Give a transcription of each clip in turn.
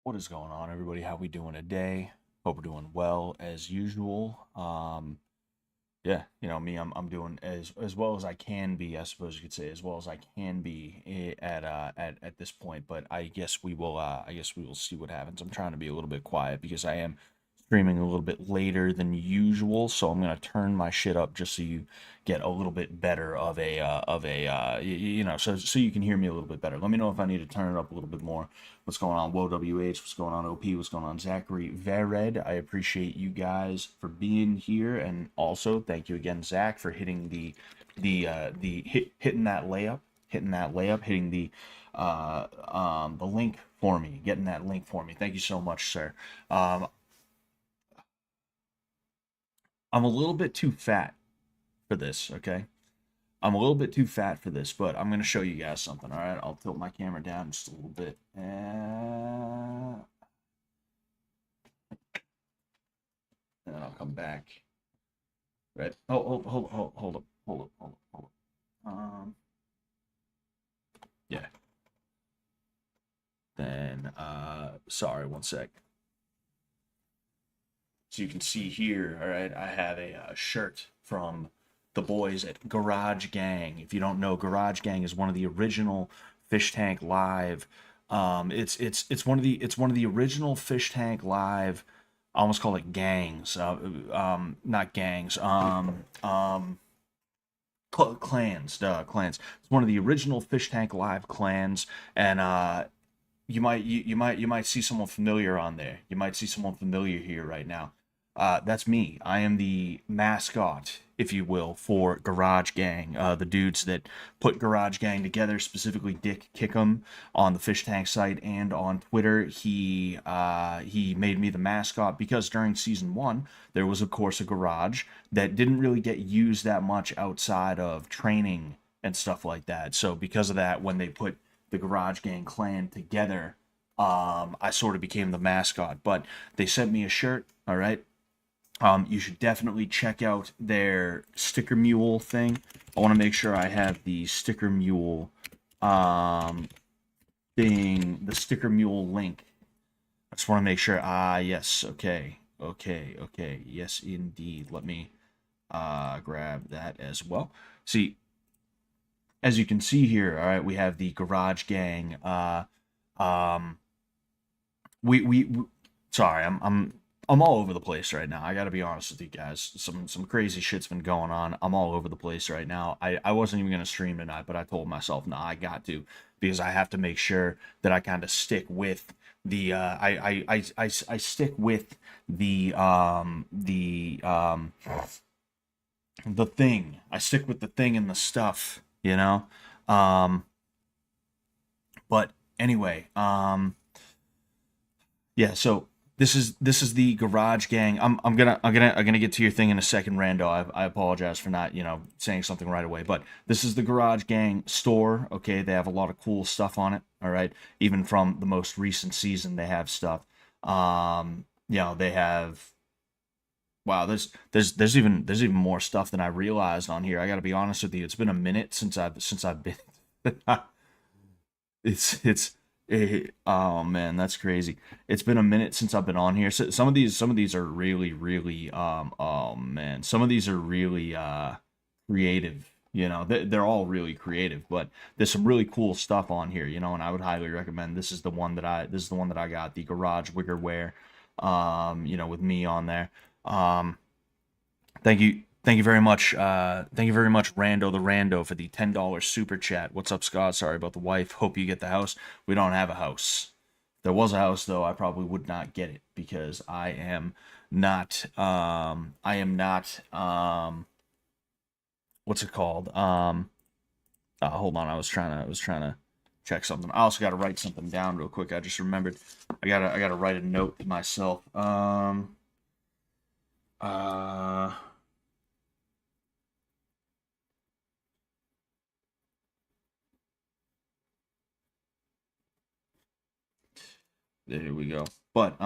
What is going on, everybody? How we doing today? Hope we're doing well as usual. Yeah, me, I'm doing as well as I can be. I suppose you could say as well as I can be at this point. But I guess we will see what happens. I'm trying to be a little bit quiet because I am streaming a little bit later than usual. So I'm gonna turn my shit up just so you get a little bit better so you can hear me a little bit better. Let me know if I need to turn it up a little bit more. What's going on, WH? What's going on, OP? What's going on, Zachary Vered? I appreciate you guys for being here, and also thank you again, Zach, for hitting hitting that layup, hitting the link for me, getting that link for me. Thank you so much, sir. I'm a little bit too fat for this, okay? I'm a little bit too fat for this, but I'm going to show you guys something, all right? I'll tilt my camera down just a little bit. And then I'll come back. Right? Oh, hold up, hold up, hold up, hold up. Yeah. Then, sorry, one sec. So you can see here, all right, I have a shirt from the boys at Garage Gang. If you don't know, Garage Gang is one of the original Fish Tank Live. It's one of the original Fish Tank Live. I almost call it gangs. Not gangs. Clans. Clans. It's one of the original Fish Tank Live clans, and you might see someone familiar on there. You might see someone familiar here right now. That's me. I am the mascot, if you will, for Garage Gang. The dudes that put Garage Gang together, specifically Dick Kickham on the Fish Tank site and on Twitter. He made me the mascot because during season one there was of course a garage that didn't really get used that much outside of training and stuff like that. So because of that, when they put the Garage Gang clan together, I sort of became the mascot. But they sent me a shirt. All right. You should definitely check out their Sticker Mule thing. I want to make sure I have the Sticker Mule the Sticker Mule link. I just want to make sure. Yes. Okay. Okay. Yes, indeed. Let me grab that as well. See, as you can see here, all right, we have the Garage Gang. Um, we sorry, I'm all over the place right now. I got to be honest with you guys. Some crazy shit's been going on. I'm all over the place right now. I wasn't even gonna stream tonight, but I told myself, nah, I got to, because I have to make sure that I kind of stick with I stick with the thing. I stick with the thing and the stuff, you know. Um, but anyway, yeah. So this is the Garage Gang. I'm gonna get to your thing in a second, Rando. I apologize for not saying something right away, but this is the Garage Gang store. Okay, they have a lot of cool stuff on it. All right, even from the most recent season, they have stuff. They have. Wow, there's even more stuff than I realized on here. I got to be honest with you. It's been a minute since I've been. Oh man, that's crazy. It's been a minute since I've been on here. So some of these are really oh man, some of these are really creative. They're all really creative, but there's some really cool stuff on here. And I would highly recommend. This is the one that I got, the Garage Wiggerware. With me on there. Um, Thank you very much. Thank you very much, Rando the Rando, for the $10 super chat. What's up, Scott? Sorry about the wife. Hope you get the house. We don't have a house. If there was a house, though, I probably would not get it because I am not. I am not. What's it called? Hold on. I was trying to check something. I also got to write something down real quick. I just remembered. I gotta write a note to myself. Uh. There we go. But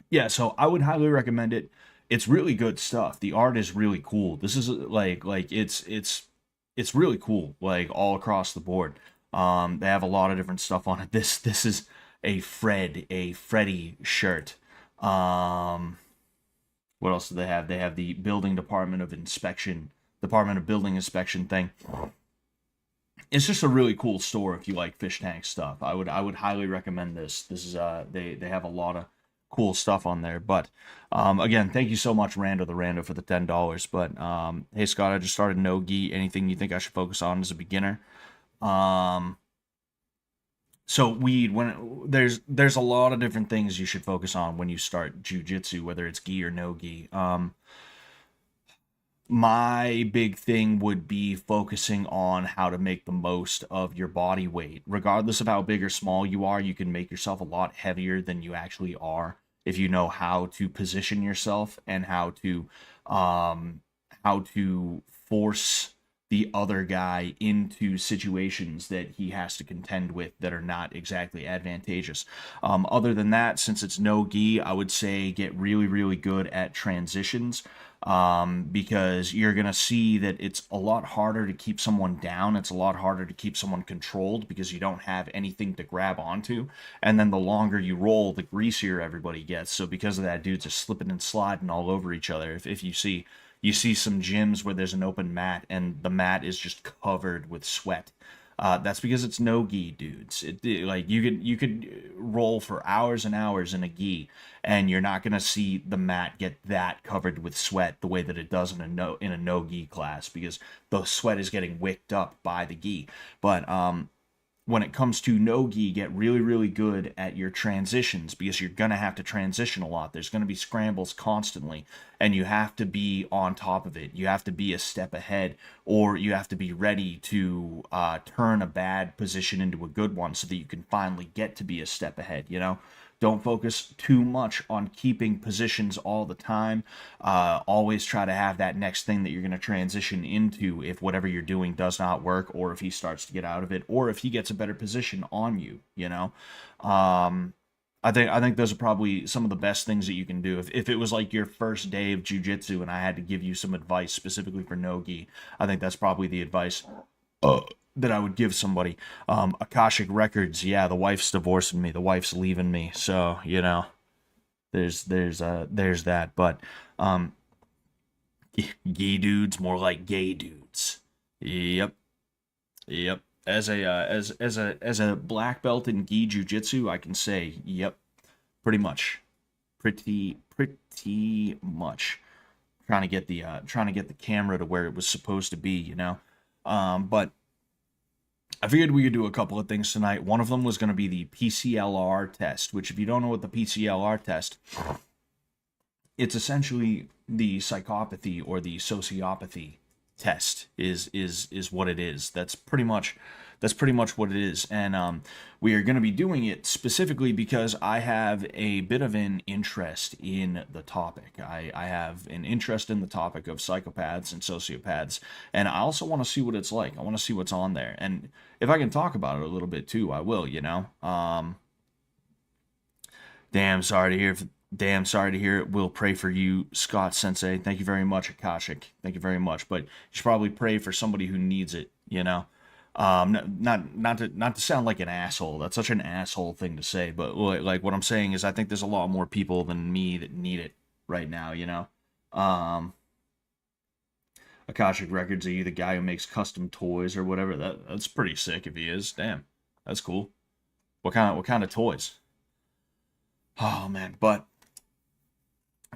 yeah, so I would highly recommend it. It's really good stuff. The art is really cool. This is it's really cool, like all across the board. They have a lot of different stuff on it. This is a Freddy shirt. Um, what else do they have? They have the building Department of Building Inspection thing. It's just a really cool store if you like fish tank stuff. I would highly recommend this. This is they have a lot of cool stuff on there. But again, thank you so much, Rando for the $10. But hey Scott, I just started no gi. Anything you think I should focus on as a beginner? Um, so weed when there's a lot of different things you should focus on when you start jujitsu, whether it's gi or no gi. My big thing would be focusing on how to make the most of your body weight. Regardless of how big or small you are, you can make yourself a lot heavier than you actually are if you know how to position yourself and um how to force the other guy into situations that he has to contend with that are not exactly advantageous. Other than that, since it's no gi, I would say get really, really good at transitions, because you're going to see that it's a lot harder to keep someone down. It's a lot harder to keep someone controlled because you don't have anything to grab onto. And then the longer you roll, the greasier everybody gets. So because of that, dudes are slipping and sliding all over each other. If you see some gyms where there's an open mat and the mat is just covered with sweat. That's because it's no gi, dudes. Like you could roll for hours and hours in a gi, and you're not gonna see the mat get that covered with sweat the way that it does in a no gi class, because the sweat is getting wicked up by the gi. But when it comes to no-gi, get really, really good at your transitions, because you're going to have to transition a lot. There's going to be scrambles constantly, and you have to be on top of it. You have to be a step ahead, or you have to be ready to turn a bad position into a good one so that you can finally get to be a step ahead, you know? Don't focus too much on keeping positions all the time. Always try to have that next thing that you're going to transition into if whatever you're doing does not work, or if he starts to get out of it, or if he gets a better position on you, you know? I think those are probably some of the best things that you can do. If it was like your first day of jujitsu and I had to give you some advice specifically for no-gi, I think that's probably the advice that I would give somebody. Akashic Records, yeah, the wife's divorcing me, the wife's leaving me, so you know, there's that. But um, gay dudes, more like gay dudes. Yep, yep. As a black belt in gi jujitsu, I can say, yep, pretty much, pretty much. Trying to get the camera to where it was supposed to be, you know. But I figured we could do a couple of things tonight. One of them was going to be the PCLR test, which, if you don't know what the PCLR test, it's essentially the psychopathy or the sociopathy test is what it is. That's pretty much what it is. And we are going to be doing it specifically because I have a bit of an interest in the topic. I have an interest in the topic of psychopaths and sociopaths, and I also want to see what it's like. I want to see what's on there, and if I can talk about it a little bit too, I will, you know. Damn sorry to hear. Damn sorry to hear it. We'll pray for you, Scott Sensei. Thank you very much, Akashic. Thank you very much. But you should probably pray for somebody who needs it, you know. Not to sound like an asshole. That's such an asshole thing to say. But like what I'm saying is, I think there's a lot more people than me that need it right now, you know. Um, Akashic Records, are you the guy who makes custom toys or whatever? That's pretty sick if he is. Damn, that's cool. What kind of toys? Oh man, but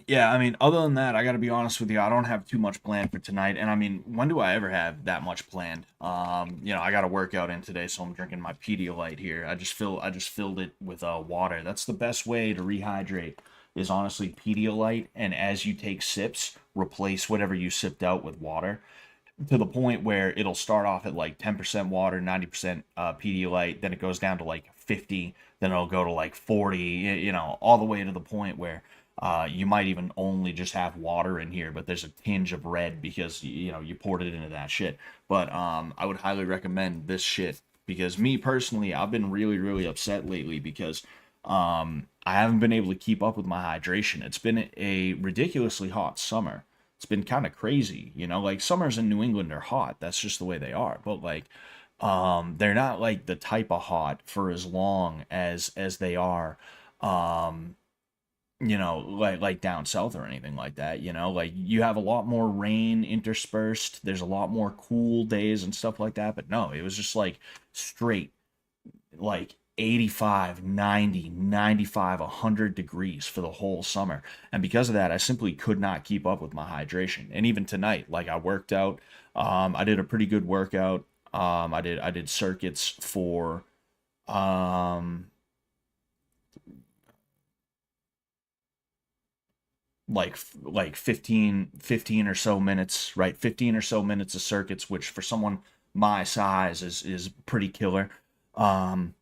yeah, I mean, other than that, I gotta be honest with you, I don't have too much planned for tonight. And I mean, when do I ever have that much planned? You know, I got a workout in today, so I'm drinking my Pedialyte here. I just filled it with water. That's the best way to rehydrate, is honestly Pedialyte. And as you take sips, replace whatever you sipped out with water, to the point where it'll start off at like 10% water, 90% Pedialyte, then it goes down to like 50, then it'll go to like 40, you know, all the way to the point where you might even only just have water in here, but there's a tinge of red because, you know, you poured it into that shit. But I would highly recommend this shit, because me personally, I've been really, really upset lately because I haven't been able to keep up with my hydration. It's been a ridiculously hot summer. It's been kind of crazy, you know, like summers in New England are hot. That's just the way they are. But like They're not like the type of hot for as long as they are, um, like down south or anything like that. Like you have a lot more rain interspersed. There's a lot more cool days and stuff like that. But no, it was just like straight, like 85, 90, 95, 100 degrees for the whole summer. And because of that, I simply could not keep up with my hydration. And even tonight, like I worked out, I did a pretty good workout. I did circuits for um like 15 or so minutes, right? 15 or so minutes of circuits, which for someone my size is pretty killer. Um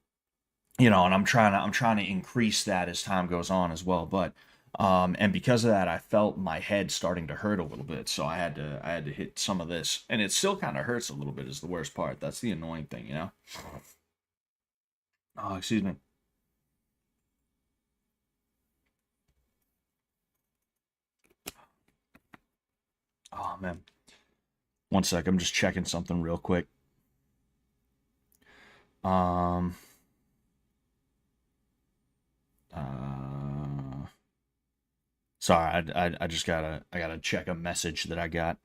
and I'm trying to increase that as time goes on as well. But and because of that, I felt my head starting to hurt a little bit, so I had to hit some of this, and it still kind of hurts a little bit. Is the worst part. That's the annoying thing. Oh, excuse me. Oh man, one sec. I'm just checking something real quick. Um. Uh. Sorry, I just gotta check a message that I got.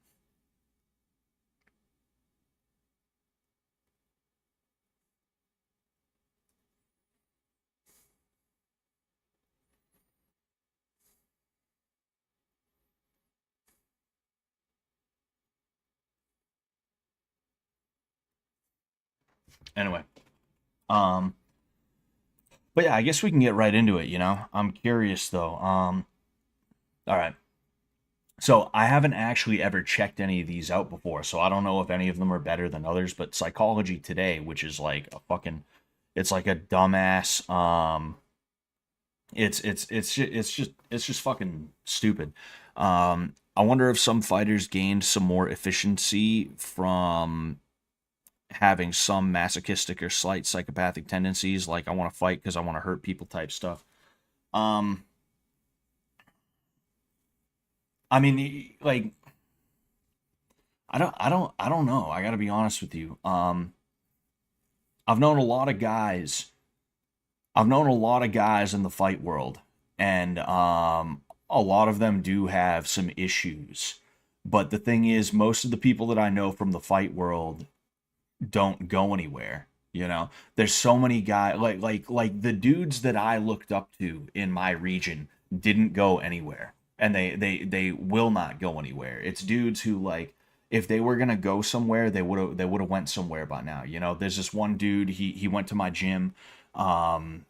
Anyway, um, but yeah, I guess we can get right into it. I'm curious though. All right. So I haven't actually ever checked any of these out before, so I don't know if any of them are better than others. But Psychology Today, which is like a fucking, it's like a dumbass. It's just fucking stupid. I wonder if some fighters gained some more efficiency from having some masochistic or slight psychopathic tendencies, like I want to fight because I want to hurt people type stuff. Um, I mean, like I don't know. I got to be honest with you. I've known a lot of guys. I've known a lot of guys in the fight world, and a lot of them do have some issues. But the thing is, most of the people that I know from the fight world don't go anywhere. There's so many guys like the dudes that I looked up to in my region didn't go anywhere, and they will not go anywhere. It's dudes who, like, if they were gonna go somewhere, they would have went somewhere by now. There's this one dude, he went to my gym, and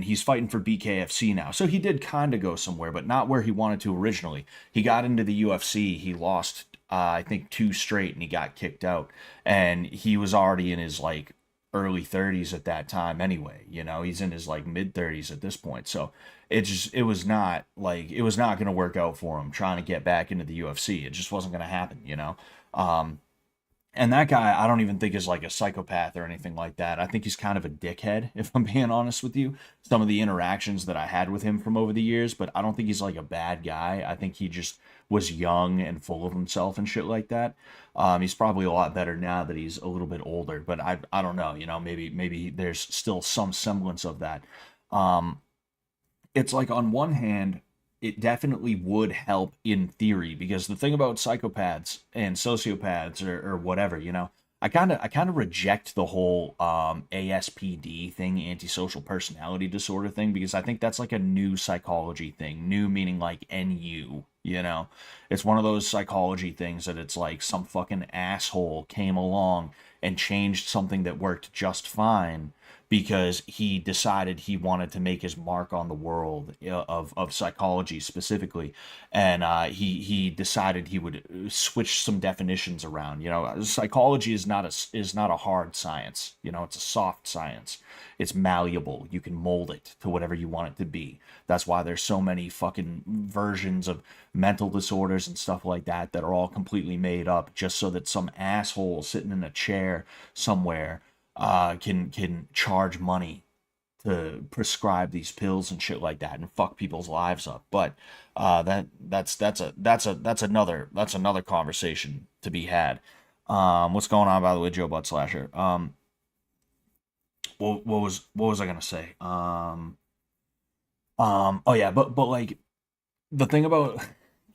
he's fighting for BKFC now. So he did kind of go somewhere, but not where he wanted to originally. He got into the UFC, he lost I think two straight, and he got kicked out. And he was already in his like early 30s at that time anyway. He's in his like mid 30s at this point. So it was not going to work out for him trying to get back into the UFC. It just wasn't going to happen. Um, and that guy, I don't even think is like a psychopath or anything like that. I think he's kind of a dickhead, if I'm being honest with you. Some of the interactions that I had with him from over the years, but I don't think he's like a bad guy. I think he just was young and full of himself and shit like that. He's probably a lot better now that he's a little bit older, but I don't know. Maybe there's still some semblance of that. Um, it's like, on one hand, it definitely would help in theory, because the thing about psychopaths and sociopaths, or whatever, I kind of reject the whole ASPD thing, antisocial personality disorder thing, because I think that's like a new psychology thing. New meaning like NU, it's one of those psychology things that it's like some fucking asshole came along and changed something that worked just fine, because he decided he wanted to make his mark on the world, of psychology specifically. And he decided he would switch some definitions around. Psychology is not a hard science. It's a soft science. It's malleable. You can mold it to whatever you want it to be. That's why there's so many fucking versions of mental disorders and stuff like that are all completely made up, just so that some asshole sitting in a chair somewhere can charge money to prescribe these pills and shit like that and fuck people's lives up. But that's another conversation to be had. What's going on, by the way, Joe Butt Slasher? What was I gonna say? Oh yeah, but like the thing about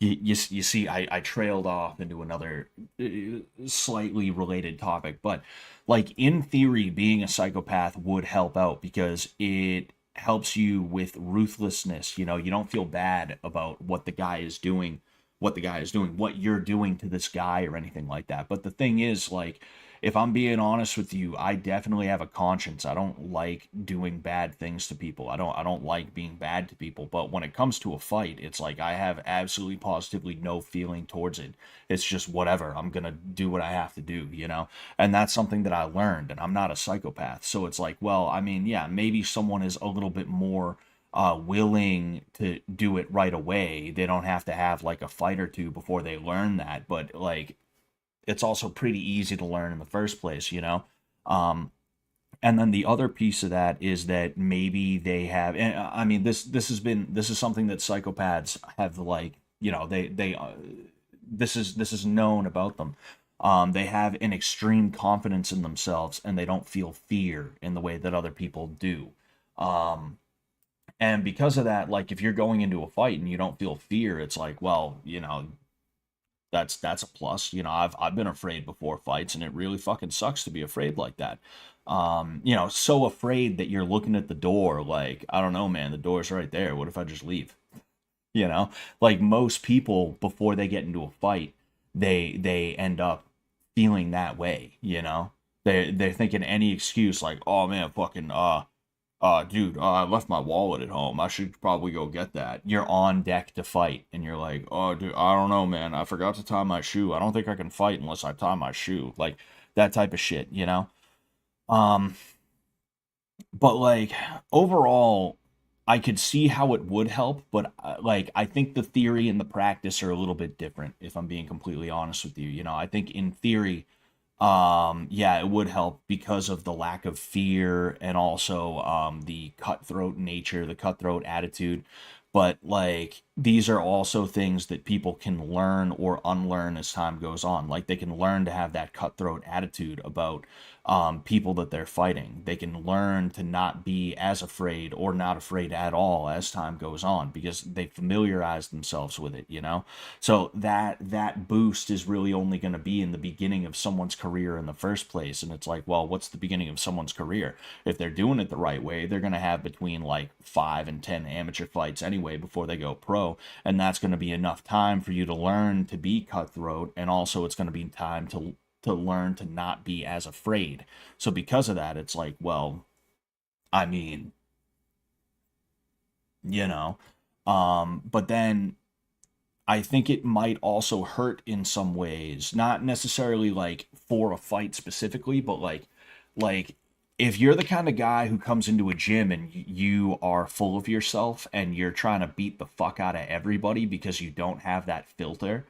you see, I trailed off into another slightly related topic, but like in theory, being a psychopath would help out because it helps you with ruthlessness. You know, you don't feel bad about what you're doing to this guy or anything like that. But the thing is, like, if I'm being honest with you, I definitely have a conscience. I don't like doing bad things to people. I don't like being bad to people. But when it comes to a fight, it's like I have absolutely positively no feeling towards it. It's just whatever. I'm gonna do what I have to do, you know? And that's something that I learned, and I'm not a psychopath. So it's like, well, I mean, yeah, maybe someone is a little bit more willing to do it right away. They don't have to have like a fight or two before they learn that. But like it's also pretty easy to learn in the first place, you know? Um, and then the other piece of that is that maybe they have, and I mean, this is something that psychopaths have, like, you know, this is known about them. They have an extreme confidence in themselves and they don't feel fear in the way that other people do. Um, and because of that, like if you're going into a fight and you don't feel fear, it's like, well, you know, that's a plus. You know, I've been afraid before fights, and it really fucking sucks to be afraid like that. You know, so afraid that you're looking at the door, like, I don't know, man, the door's right there. What if I just leave? You know, like most people before they get into a fight, they end up feeling that way, you know? They're thinking any excuse like, oh man, fucking dude, I left my wallet at home. I should probably go get that. You're on deck to fight, and you're like, oh, dude, I don't know, man. I forgot to tie my shoe. I don't think I can fight unless I tie my shoe. Like that type of shit, you know? Um, but like overall, I could see how it would help, but like I think the theory and the practice are a little bit different, if I'm being completely honest with you. You know, I think in theory, yeah, it would help because of the lack of fear and also the cutthroat nature, the cutthroat attitude. But like these are also things that people can learn or unlearn as time goes on. Like they can learn to have that cutthroat attitude about people that they're fighting. They can learn to not be as afraid or not afraid at all as time goes on because they familiarize themselves with it, you know? So that boost is really only going to be in the beginning of someone's career in the first place. And it's like, well, what's the beginning of someone's career? If they're doing it the right way, they're going to have between like 5 and 10 amateur fights anyway before they go pro. And that's going to be enough time for you to learn to be cutthroat. And also it's going to be time to learn to not be as afraid. So because of that, it's like, well, I mean, you know, but then I think it might also hurt in some ways, not necessarily like for a fight specifically, but like if you're the kind of guy who comes into a gym and you are full of yourself and you're trying to beat the fuck out of everybody because you don't have that filter,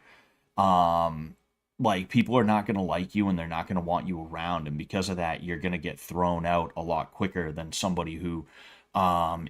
um like people are not going to like you and they're not going to want you around, and because of that you're going to get thrown out a lot quicker than somebody who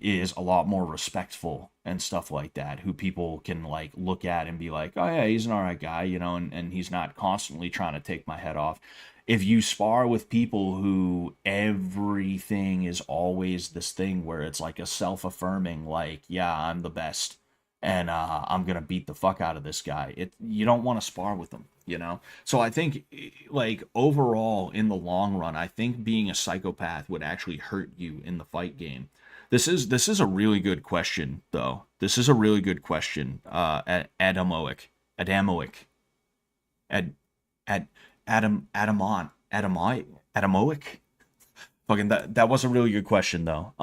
is a lot more respectful and stuff like that, who people can like look at and be like, oh yeah, he's an all right guy, you know, and he's not constantly trying to take my head off. If you spar with people who everything is always this thing where it's like a self-affirming, like, yeah, I'm the best and I'm gonna beat the fuck out of this guy, it you don't want to spar with them, you know? So I think like overall in the long run, I think being a psychopath would actually hurt you in the fight game. This is a really good question, though. This is a really good question. Adamoic, Ad, Ad, Adamoic. Fucking that was a really good question, though.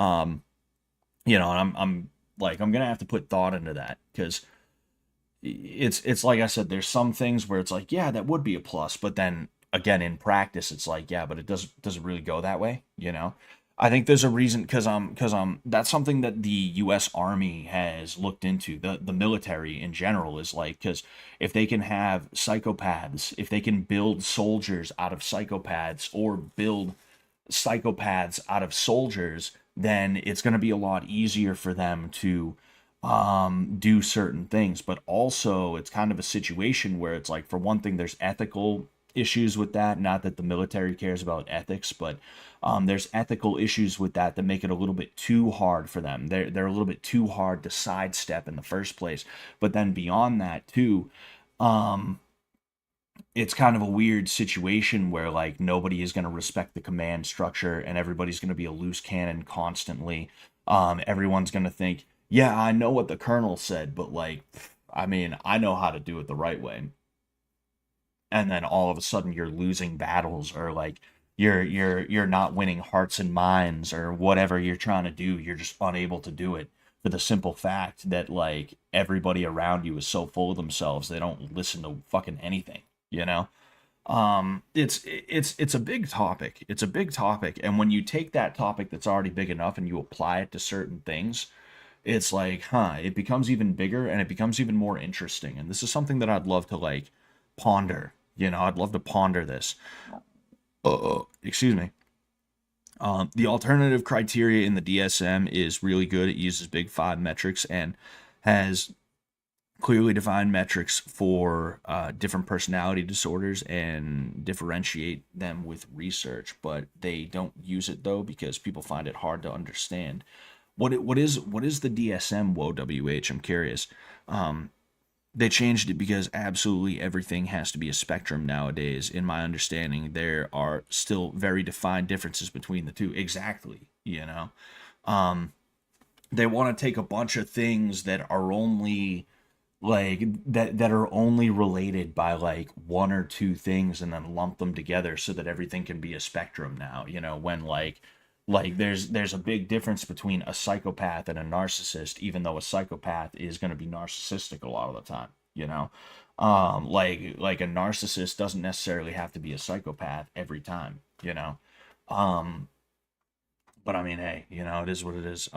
You know, and I'm like I'm gonna have to put thought into that because it's like I said, there's some things where it's like, yeah, that would be a plus, but then again in practice, it's like, yeah, but it doesn't really go that way, you know. I think there's a reason because that's something that the U.S. Army has looked into. The military in general is like, because if they can have psychopaths, if they can build soldiers out of psychopaths or build psychopaths out of soldiers, then it's going to be a lot easier for them to do certain things. But also, it's kind of a situation where it's like, for one thing, there's ethical issues with that. Not that the military cares about ethics, but there's ethical issues with that that make it a little bit too hard for them. They're a little bit too hard to sidestep in the first place. But then beyond that too, um, it's kind of a weird situation where like nobody is going to respect the command structure and everybody's going to be a loose cannon constantly. Everyone's going to think, yeah, I know what the colonel said, but like, I mean, I know how to do it the right way. And then all of a sudden you're losing battles, or like you're not winning hearts and minds, or whatever you're trying to do, you're just unable to do it for the simple fact that like everybody around you is so full of themselves they don't listen to fucking anything, you know. It's a big topic. It's a big topic, and when you take that topic that's already big enough and you apply it to certain things, it's like, huh, it becomes even bigger and it becomes even more interesting. And this is something that I'd love to like ponder. I'd love to ponder this. Excuse me. The alternative criteria in the DSM is really good. It uses big five metrics and has clearly defined metrics for different personality disorders and differentiate them with research, but they don't use it though because people find it hard to understand. What is the DSM WOWH? I'm curious. They changed it because absolutely everything has to be a spectrum nowadays. In my understanding, there are still very defined differences between the two. Exactly, Um, they want to take a bunch of things that are only like that are only related by like one or two things and then lump them together so that everything can be a spectrum now, when like there's a big difference between a psychopath and a narcissist, even though a psychopath is going to be narcissistic a lot of the time, like a narcissist doesn't necessarily have to be a psychopath every time, um but I mean, hey, it is what it is.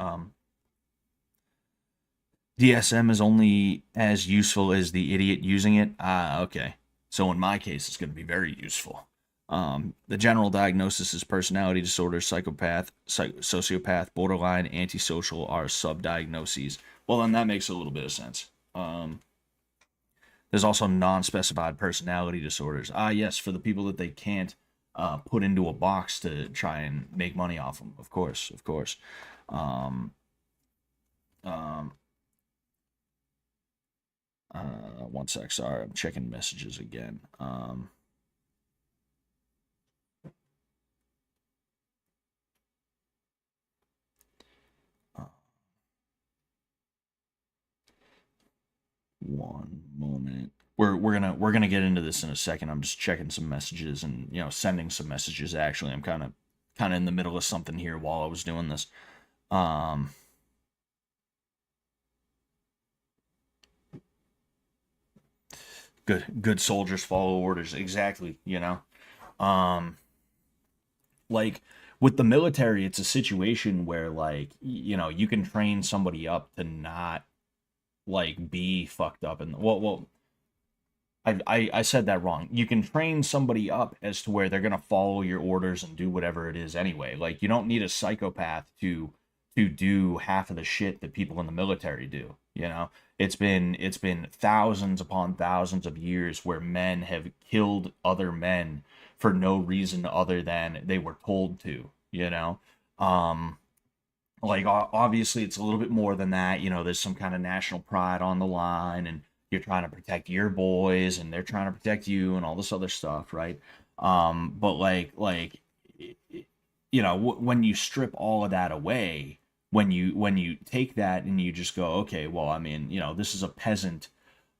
DSM is only as useful as the idiot using it. Ah, okay. So in my case, it's going to be very useful. The general diagnosis is personality disorder, psychopath, sociopath, borderline, antisocial are subdiagnoses. Well, then that makes a little bit of sense. There's also non-specified personality disorders. Ah, yes, for the people that they can't put into a box to try and make money off them. Of course, of course. Um, um, One sec, sorry, I'm checking messages again. Uh, One moment. We're gonna get into this in a second. I'm just checking some messages and sending some messages. Actually, I'm kind of in the middle of something here while I was doing this. Um, good soldiers follow orders. Exactly. Um, like with the military, it's a situation where like you can train somebody up to not like be fucked up, and well, I said that wrong. You can train somebody up as to where they're gonna follow your orders and do whatever it is anyway. Like you don't need a psychopath to do half of the shit that people in the military do. It's been thousands upon thousands of years where men have killed other men for no reason other than they were told to. Um, like obviously it's a little bit more than that. There's some kind of national pride on the line, and you're trying to protect your boys and they're trying to protect you and all this other stuff, right? But like when you strip all of that away, when you take that and you just go, okay, well, I mean, this is a peasant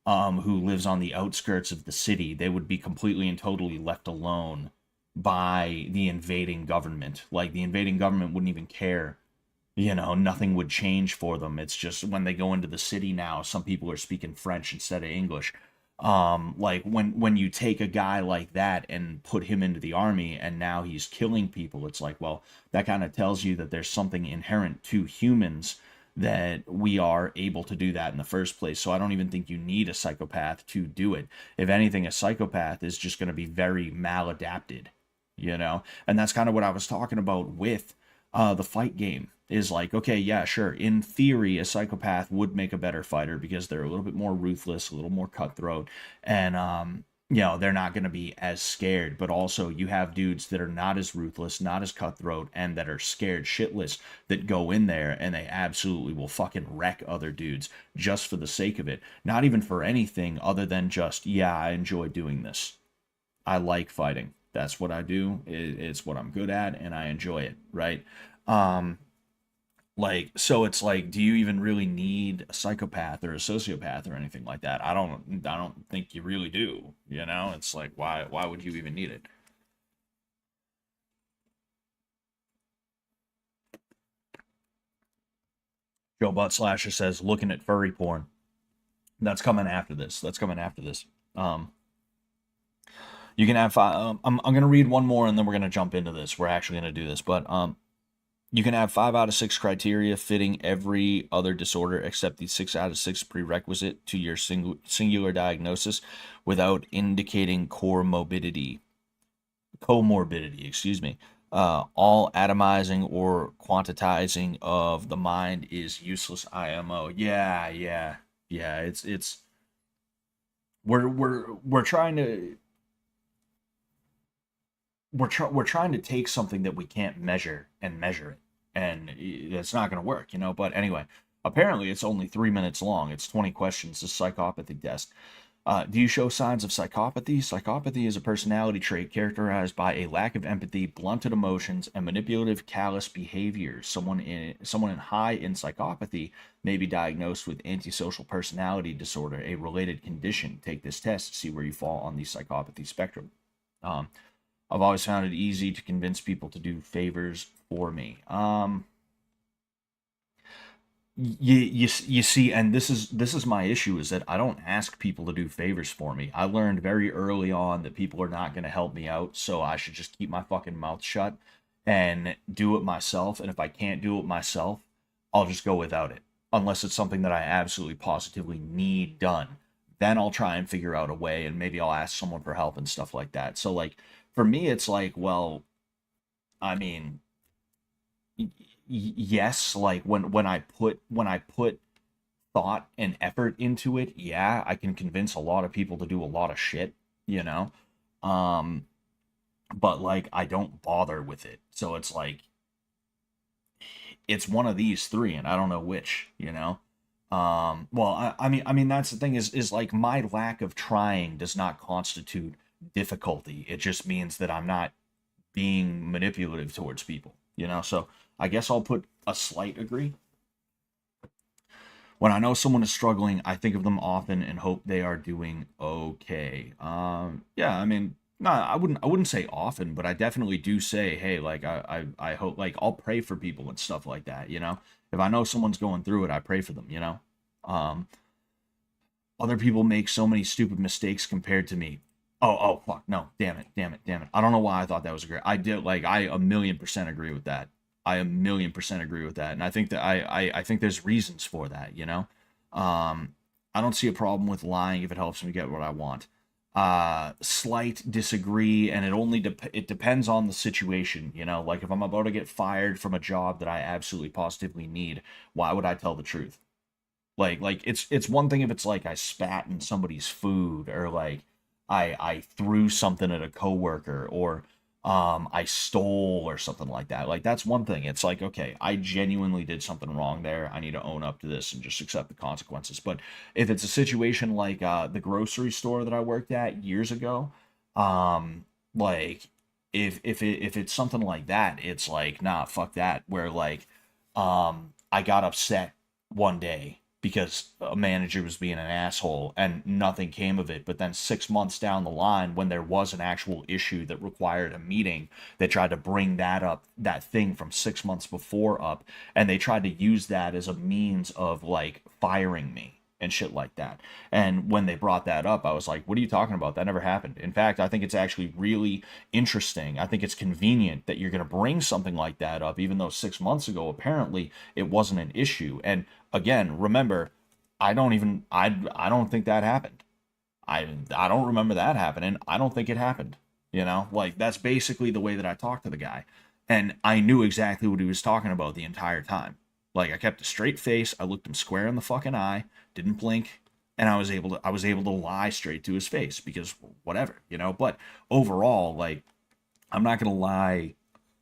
who lives on the outskirts of the city. They would be completely and totally left alone by the invading government. Like the invading government wouldn't even care. Nothing would change for them. It's just when they go into the city now, some people are speaking French instead of English. Like when you take a guy like that and put him into the army and now he's killing people, it's like, well, that kind of tells you that there's something inherent to humans that we are able to do that in the first place. So I don't even think you need a psychopath to do it. If anything, a psychopath is just going to be very maladapted, and that's kind of what I was talking about with the fight game. Is like, okay, yeah, sure, in theory a psychopath would make a better fighter because they're a little bit more ruthless, a little more cutthroat, and they're not going to be as scared. But also, you have dudes that are not as ruthless, not as cutthroat, and that are scared shitless that go in there and they absolutely will fucking wreck other dudes just for the sake of it. Not even for anything other than just, yeah, I enjoy doing this. I like fighting. That's what I do. It's what I'm good at, and I enjoy it, right? Um, so it's like, do you even really need a psychopath or a sociopath or anything like that? I don't think you really do. It's like, why would you even need it? Joe Butt Slasher says looking at furry porn. That's coming after this. That's coming after this. Um, you can have five. I'm gonna read one more and then we're gonna jump into this. We're actually gonna do this, but you can have 5 out of 6 criteria fitting every other disorder except the 6 out of 6 prerequisite to your singular diagnosis without indicating comorbidity, excuse me. All atomizing or quantitizing of the mind is useless. IMO. Yeah, yeah, yeah. It's we're trying to we're trying to take something that we can't measure and measure it, and it's not going to work, But anyway, apparently it's only 3 minutes long. It's 20 questions. The psychopathy test. Do you show signs of psychopathy? Psychopathy is a personality trait characterized by a lack of empathy, blunted emotions, and manipulative, callous behaviors. Someone in high in psychopathy may be diagnosed with antisocial personality disorder, a related condition. Take this test to see where you fall on the psychopathy spectrum. Um, I've always found it easy to convince people to do favors for me. You see, and this is my issue is that I don't ask people to do favors for me. I learned very early on that people are not going to help me out, so I should just keep my fucking mouth shut and do it myself. And if I can't do it myself, I'll just go without it, unless it's something that I absolutely positively need done. Then I'll try and figure out a way, and maybe I'll ask someone for help and stuff like that. So like for me, it's like, well, I mean, yes, like when I put thought and effort into it, yeah, I can convince a lot of people to do a lot of shit, you know. Um, but like I don't bother with it. So it's like it's one of these three, and I don't know which. Well, I mean that's the thing is like my lack of trying does not constitute difficulty. It just means that I'm not being manipulative towards people. So I guess I'll put a slight agree. When I know someone is struggling, I think of them often and hope they are doing okay. Yeah, I mean, no, I wouldn't say often, but I definitely do say, hey, like I hope, like I'll pray for people and stuff like that. If I know someone's going through it, I pray for them. Um, Other people make so many stupid mistakes compared to me. Oh, fuck, no, damn it, damn it, damn it. I don't know why I thought that was a great. I did like I a million percent agree with that. I a million percent agree with that, and I think that I think there's reasons for that. I don't see a problem with lying if it helps me get what I want. Slight disagree, and it depends on the situation. Like if I'm about to get fired from a job that I absolutely positively need, why would I tell the truth? Like it's one thing if it's like I spat in somebody's food, or like I threw something at a coworker, or I stole or something like that. Like that's one thing. It's like, okay, I genuinely did something wrong there. I need to own up to this and just accept the consequences. But if it's a situation like the grocery store that I worked at years ago, like if it's something like that, it's like, nah, fuck that. Where like I got upset one day because a manager was being an asshole and nothing came of it. But then 6 months down the line, when there was an actual issue that required a meeting, they tried to bring that thing from 6 months before up, and they tried to use that as a means of like firing me and shit like that. And when they brought that up, I was like, what are you talking about? That never happened. In fact, I think it's actually really interesting. I think it's convenient that you're going to bring something like that up, even though 6 months ago, apparently, it wasn't an issue. And again, remember, I don't think that happened. I don't remember that happening. I don't think it happened. Like that's basically the way that I talked to the guy. And I knew exactly what he was talking about the entire time. Like I kept a straight face, I looked him square in the fucking eye, didn't blink, and I was able to lie straight to his face because whatever, you know. But overall, like, I'm not gonna lie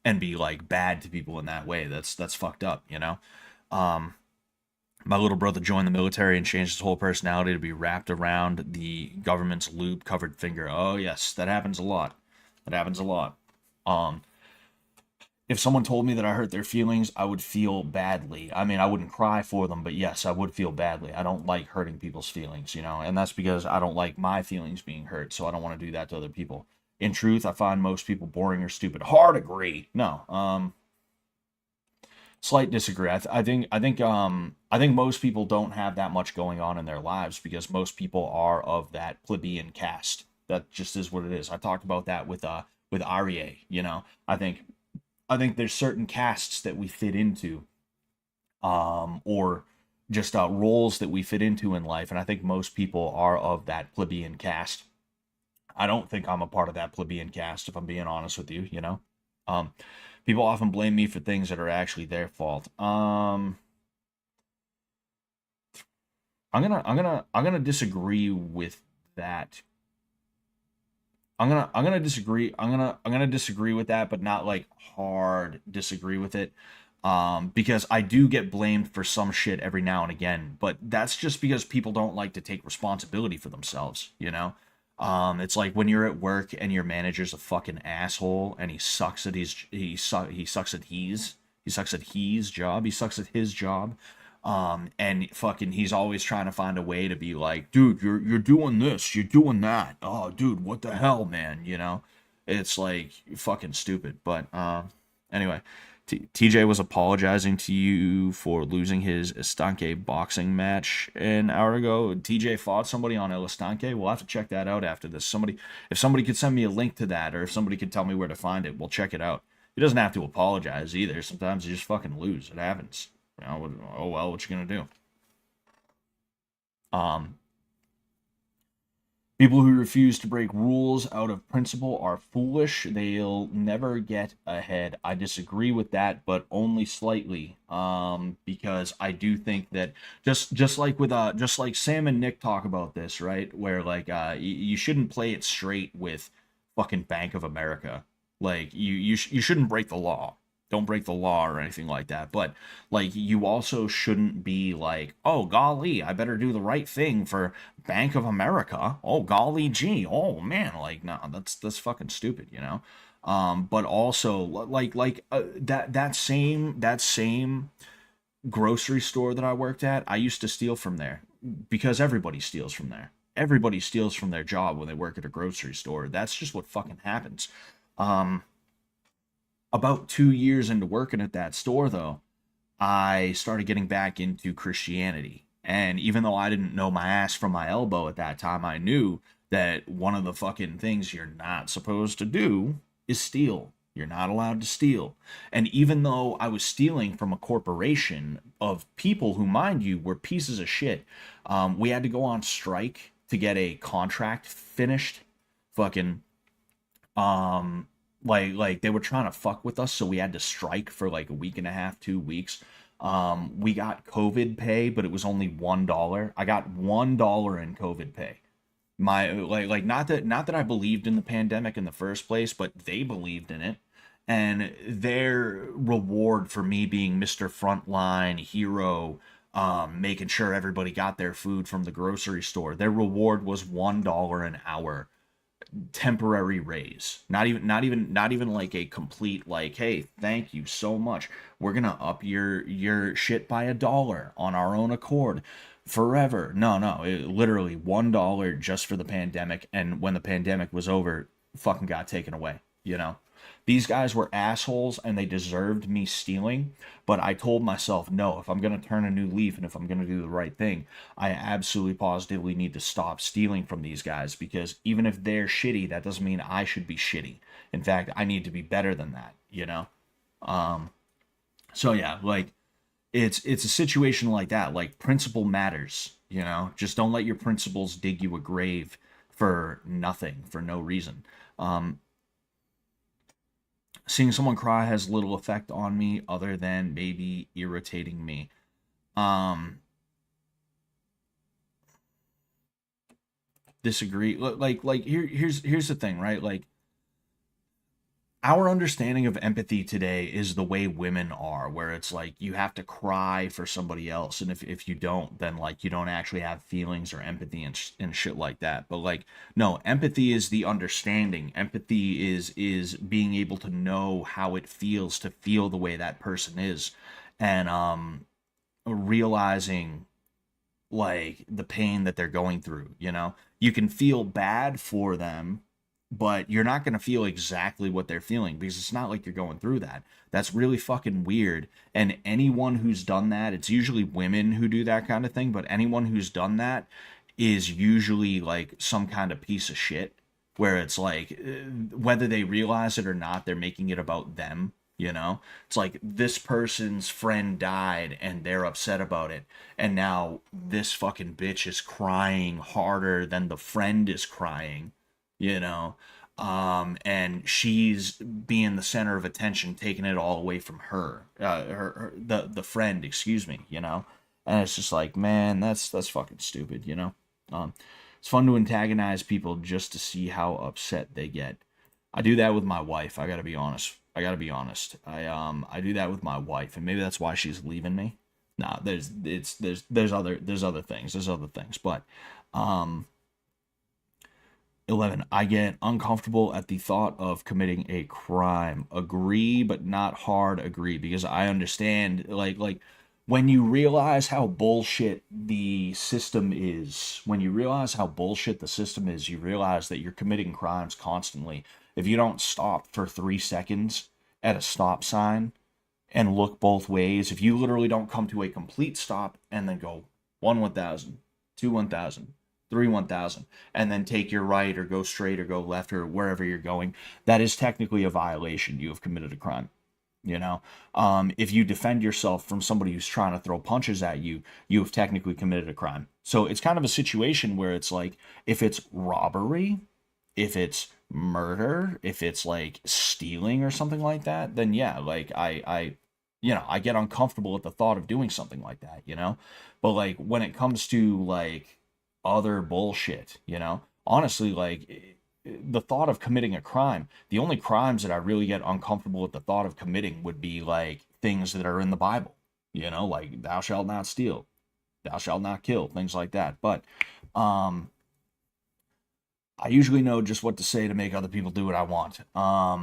and be like bad to people in that way. That's fucked up, you know. Um, my little brother joined the military and changed his whole personality to be wrapped around the government's lube covered finger. Oh yes, that happens a lot. That happens a lot. Um, if someone told me that I hurt their feelings, I would feel badly. I mean, I wouldn't cry for them, but yes, I would feel badly. I don't like hurting people's feelings, you know, and that's because I don't like my feelings being hurt, so I don't want to do that to other people. In truth, I find most people boring or stupid. Hard agree. No, slight disagree. I think most people don't have that much going on in their lives because most people are of that plebeian caste. That just is what it is. I talked about that with Arie. You know, I think there's certain castes that we fit into, or just roles that we fit into in life, and I think most people are of that plebeian caste. I don't think I'm a part of that plebeian caste, if I'm being honest with you. You know, um, people often blame me for things that are actually their fault. I'm gonna disagree with that. I'm gonna disagree with that, but not like hard disagree with it. Because I do get blamed for some shit every now and again, but that's just because people don't like to take responsibility for themselves, you know? It's like when you're at work and your manager's a fucking asshole and he sucks at his job. He sucks at his job. And fucking he's always trying to find a way to be like, dude, you're doing this, you're doing that. Oh, dude, what the hell, man? You know, it's like fucking stupid. But anyway, TJ was apologizing to you for losing his Estanque boxing match an hour ago. TJ fought somebody on El Estanque. We'll have to check that out after this. If somebody could send me a link to that, or if somebody could tell me where to find it, we'll check it out. He doesn't have to apologize either. Sometimes you just fucking lose. It happens. You know, oh well, what you gonna do? Um, People who refuse to break rules out of principle are foolish. They'll never get ahead. I disagree with that, but only slightly. Because I do think that just like Sam and Nick talk about this, right? Where like you shouldn't play it straight with fucking Bank of America. Like you shouldn't break the law. Don't break the law or anything like that. But like you also shouldn't be like, oh golly, I better do the right thing for Bank of America. Oh golly gee. Oh man, like no, that's fucking stupid, you know? But also that same grocery store that I worked at, I used to steal from there because everybody steals from there. Everybody steals from their job when they work at a grocery store. That's just what fucking happens. Um, about 2 years into working at that store, though, I started getting back into Christianity. And even though I didn't know my ass from my elbow at that time, I knew that one of the fucking things you're not supposed to do is steal. You're not allowed to steal. And even though I was stealing from a corporation of people who, mind you, were pieces of shit, we had to go on strike to get a contract finished. Fucking like they were trying to fuck with us, so we had to strike for like a week and a half, 2 weeks. We got COVID pay, but it was only $1. I got $1 in COVID pay. My not that I believed in the pandemic in the first place, but they believed in it. And their reward for me being Mr. Frontline hero, making sure everybody got their food from the grocery store, their reward was $1 an hour temporary raise. Not even like a complete like, hey, thank you so much, we're gonna up your shit by $1 on our own accord forever. No, it literally $1 just for the pandemic, and when the pandemic was over, fucking got taken away, you know. These guys were assholes and they deserved me stealing, but I told myself, no, if I'm going to turn a new leaf and if I'm going to do the right thing, I absolutely positively need to stop stealing from these guys, because even if they're shitty, that doesn't mean I should be shitty. In fact, I need to be better than that, you know? Um, so yeah, like it's a situation like that. Like principle matters, you know? Just don't let your principles dig you a grave for nothing, for no reason. Um, Seeing someone cry has little effect on me other than maybe irritating me. Um, disagree. Here's the thing, right? Like, our understanding of empathy today is the way women are, where it's like you have to cry for somebody else, and if you don't, then like you don't actually have feelings or empathy and shit like that. But like, no, empathy is the understanding. Empathy is being able to know how it feels to feel the way that person is, and realizing like the pain that they're going through. You can feel bad for them, but you're not going to feel exactly what they're feeling because it's not like you're going through that. That's really fucking weird. And anyone who's done that, it's usually women who do that kind of thing, but anyone who's done that is usually like some kind of piece of shit, where it's like whether they realize it or not, they're making it about them. It's like this person's friend died and they're upset about it, and now this fucking bitch is crying harder than the friend is crying, you know and she's being the center of attention, taking it all away from her, the friend, excuse me. And it's just like, man, that's fucking stupid. um it's fun to antagonize people just to see how upset they get. I do that with my wife. I gotta be honest. I do that with my wife, and maybe that's why she's leaving me. No, there's other things, but um 11. I get uncomfortable at the thought of committing a crime. Agree, but not hard agree, because I understand, like when you realize how bullshit the system is, you realize that you're committing crimes constantly. If you don't stop for 3 seconds at a stop sign and look both ways, if you literally don't come to a complete stop and then go 1,000, 1,000, 1,000, and then take your right or go straight or go left or wherever you're going, that is technically a violation. You have committed a crime. If you defend yourself from somebody who's trying to throw punches at you, you have technically committed a crime. So it's kind of a situation where it's like, if it's robbery, if it's murder, if it's like stealing or something like that, then yeah, like I get uncomfortable at the thought of doing something like that. But like when it comes to like other bullshit, honestly, like the thought of committing a crime, the only crimes that I really get uncomfortable at the thought of committing would be like things that are in the Bible, like thou shalt not steal, thou shalt not kill, things like that. But um I usually know just what to say to make other people do what I want. I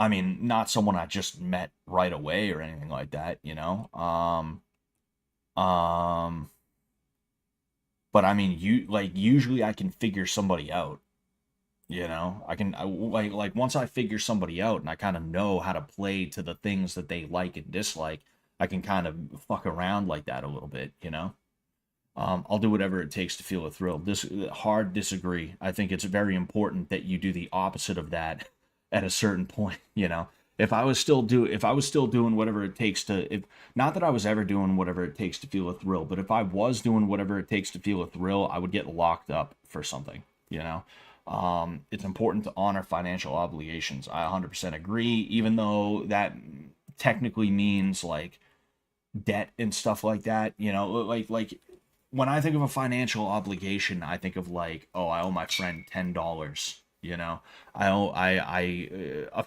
mean, not someone I just met right away or anything like that. Um, but I mean, you like usually I can figure somebody out. I can like once I figure somebody out and I kind of know how to play to the things that they like and dislike, I can kind of fuck around like that a little bit. I'll do whatever it takes to feel a thrill. Hard disagree. I think it's very important that you do the opposite of that at a certain point. If I was still doing whatever it takes to, if not that I was ever doing whatever it takes to feel a thrill, but if I was doing whatever it takes to feel a thrill, I would get locked up for something. It's important to honor financial obligations. I 100% agree, even though that technically means like debt and stuff like that. Like when I think of a financial obligation, I think of like, oh, I owe my friend $10. A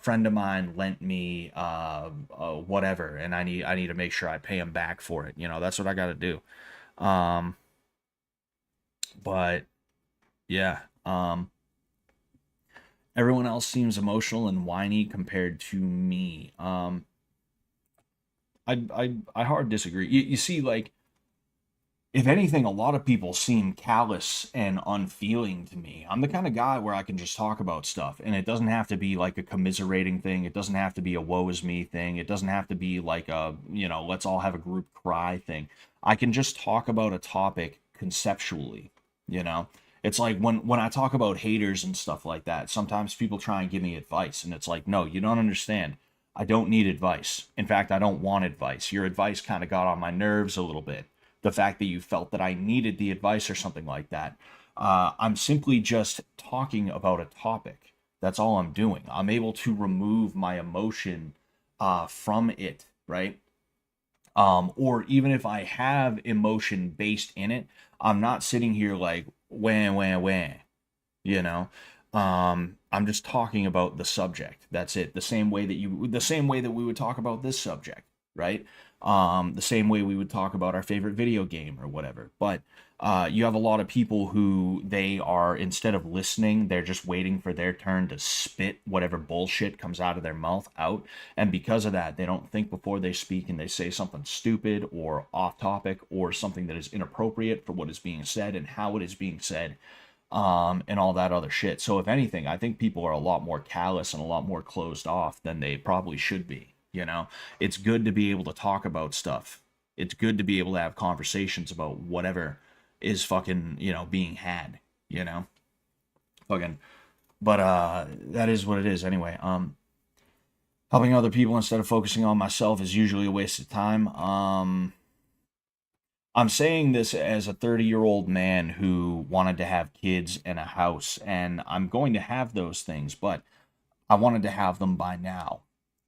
friend of mine lent me whatever, and I need to make sure I pay him back for it. That's what I got to do. Um, but yeah, everyone else seems emotional and whiny compared to me. I hard disagree. You see, like, if anything, a lot of people seem callous and unfeeling to me. I'm the kind of guy where I can just talk about stuff, and it doesn't have to be like a commiserating thing. It doesn't have to be a woe is me thing. It doesn't have to be like a, let's all have a group cry thing. I can just talk about a topic conceptually, you know? It's like when I talk about haters and stuff like that, sometimes people try and give me advice, and it's like, no, you don't understand. I don't need advice. In fact, I don't want advice. Your advice kind of got on my nerves a little bit, the fact that you felt that I needed the advice or something like that. I'm simply just talking about a topic. That's all I'm doing. I'm able to remove my emotion from it, right? Or even if I have emotion based in it, I'm not sitting here like wah wah wah, you know. I'm just talking about the subject. That's it. The same way that we would talk about this subject, right? The same way we would talk about our favorite video game or whatever. But you have a lot of people who they are, instead of listening, they're just waiting for their turn to spit whatever bullshit comes out of their mouth out. And because of that, they don't think before they speak, and they say something stupid or off topic or something that is inappropriate for what is being said and how it is being said, and all that other shit. So if anything, I think people are a lot more callous and a lot more closed off than they probably should be. You know, it's good to be able to talk about stuff. It's good to be able to have conversations about whatever is fucking, being had, fucking, but that is what it is anyway. Helping other people instead of focusing on myself is usually a waste of time. I'm saying this as a 30-year-old man who wanted to have kids and a house, and I'm going to have those things, but I wanted to have them by now.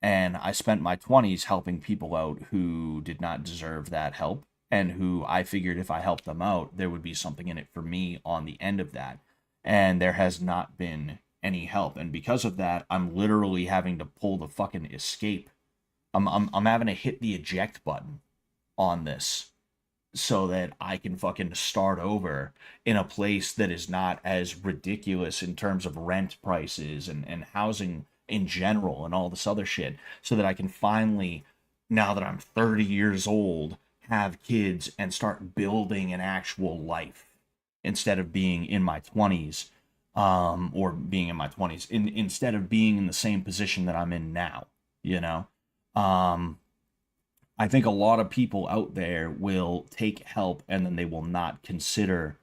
And I spent my 20s helping people out who did not deserve that help, and who I figured if I helped them out, there would be something in it for me on the end of that. And there has not been any help. And because of that, I'm literally having to pull the fucking escape. I'm having to hit the eject button on this so that I can fucking start over in a place that is not as ridiculous in terms of rent prices and housing in general and all this other shit, so that I can finally, now that I'm 30 years old, have kids and start building an actual life instead of being in my 20s, or being in my 20s, instead of being in the same position that I'm in now, you know? I think a lot of people out there will take help and then they will not consider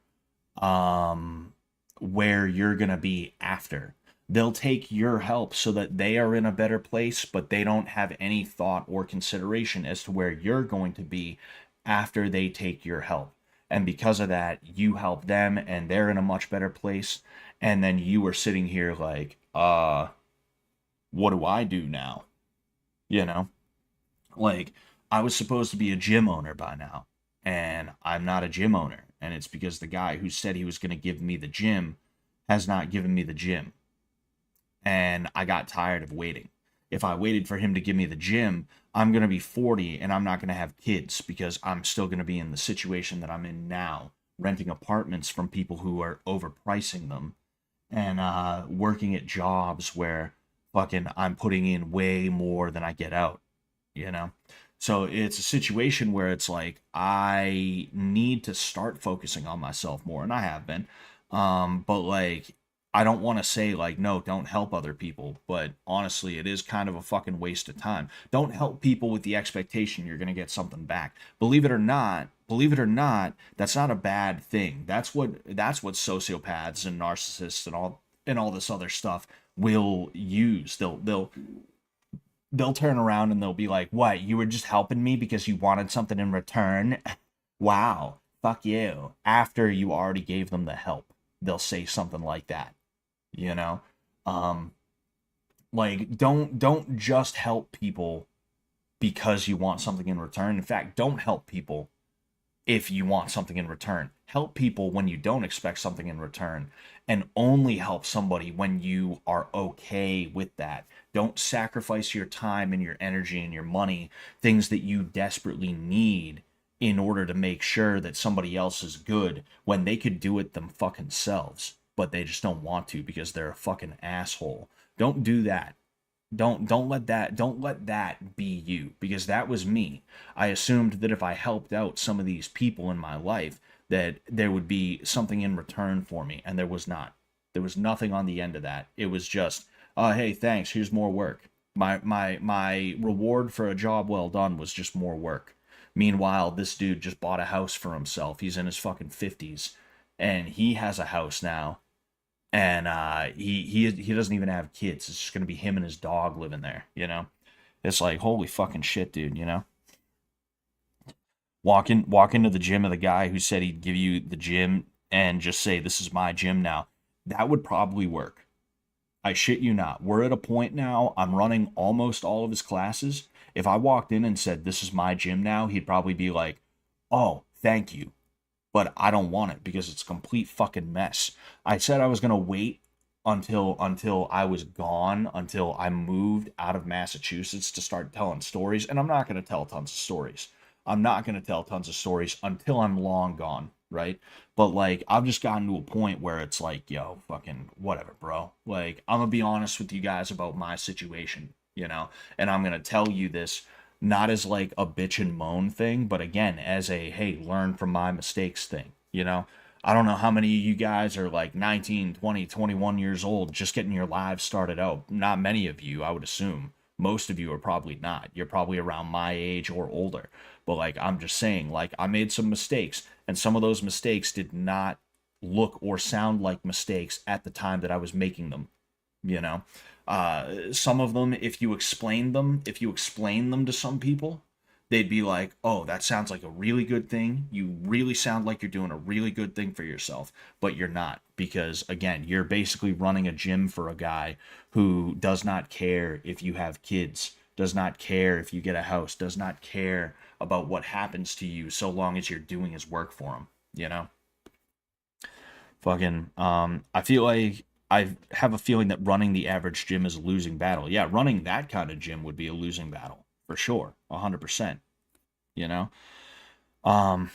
where you're going to be after. They'll take your help so that they are in a better place, but they don't have any thought or consideration as to where you're going to be after they take your help. And because of that, you help them and they're in a much better place. And then you are sitting here like, what do I do now? You know? Like, I was supposed to be a gym owner by now, and I'm not a gym owner. And it's because the guy who said he was going to give me the gym has not given me the gym. And I got tired of waiting. If I waited for him to give me the gym, I'm going to be 40 and I'm not going to have kids, because I'm still going to be in the situation that I'm in now, renting apartments from people who are overpricing them, and working at jobs where fucking I'm putting in way more than I get out, you know? So it's a situation where it's like I need to start focusing on myself more, and I have been. But like, I don't want to say like, no, don't help other people, but honestly, it is kind of a fucking waste of time. Don't help people with the expectation you're going to get something back. Believe it or not, that's not a bad thing. That's what sociopaths and narcissists and all this other stuff will use. They'll turn around and they'll be like, "What? You were just helping me because you wanted something in return?" Wow, fuck you. After you already gave them the help, they'll say something like that. You know? Like, don't just help people because you want something in return. In fact, don't help people if you want something in return. Help people when you don't expect something in return, and only help somebody when you are okay with that. Don't sacrifice your time and your energy and your money, things that you desperately need, in order to make sure that somebody else is good when they could do it them fucking selves, but they just don't want to because they're a fucking asshole. Don't do that. Don't let that be you, because that was me. I assumed that if I helped out some of these people in my life, that there would be something in return for me, and there was not. There was nothing on the end of that. It was just, hey, thanks, here's more work. My reward for a job well done was just more work. Meanwhile, this dude just bought a house for himself. He's in his fucking 50s, and he has a house now, and he doesn't even have kids. It's just gonna be him and his dog living there. You know, it's like, holy fucking shit, dude. You know, walk into the gym of the guy who said he'd give you the gym and just say, "This is my gym now." That would probably work. I shit you not. We're at a point now. I'm running almost all of his classes, If I walked in and said, "This is my gym now," he'd probably be like, "Oh, thank you, but I don't want it because it's a complete fucking mess." I said I was gonna wait until I was gone, until I moved out of Massachusetts to start telling stories, and I'm not gonna tell tons of stories. I'm not gonna tell tons of stories until I'm long gone, right? But like I've just gotten to a point where it's like, yo, fucking whatever, bro. Like I'm gonna be honest with you guys about my situation, and I'm gonna tell you this not as like a bitch and moan thing, but again, as a hey, learn from my mistakes thing. I don't know how many of you guys are like 19, 20, 21 years old just getting your lives started out. Not many of you, I would assume. Most of you are probably not. You're probably around my age or older. But like I'm just saying, like I made some mistakes, and some of those mistakes did not look or sound like mistakes at the time that I was making them. You know, some of them, if you explain them to some people, they'd be like, "Oh, that sounds like a really good thing. You really sound like you're doing a really good thing for yourself," but you're not, because again, you're basically running a gym for a guy who does not care if you have kids, does not care if you get a house, does not care about what happens to you so long as you're doing his work for him, you know? Fucking I feel like I have a feeling that running the average gym is a losing battle. Yeah, running that kind of gym would be a losing battle for sure, 100%, you know? Um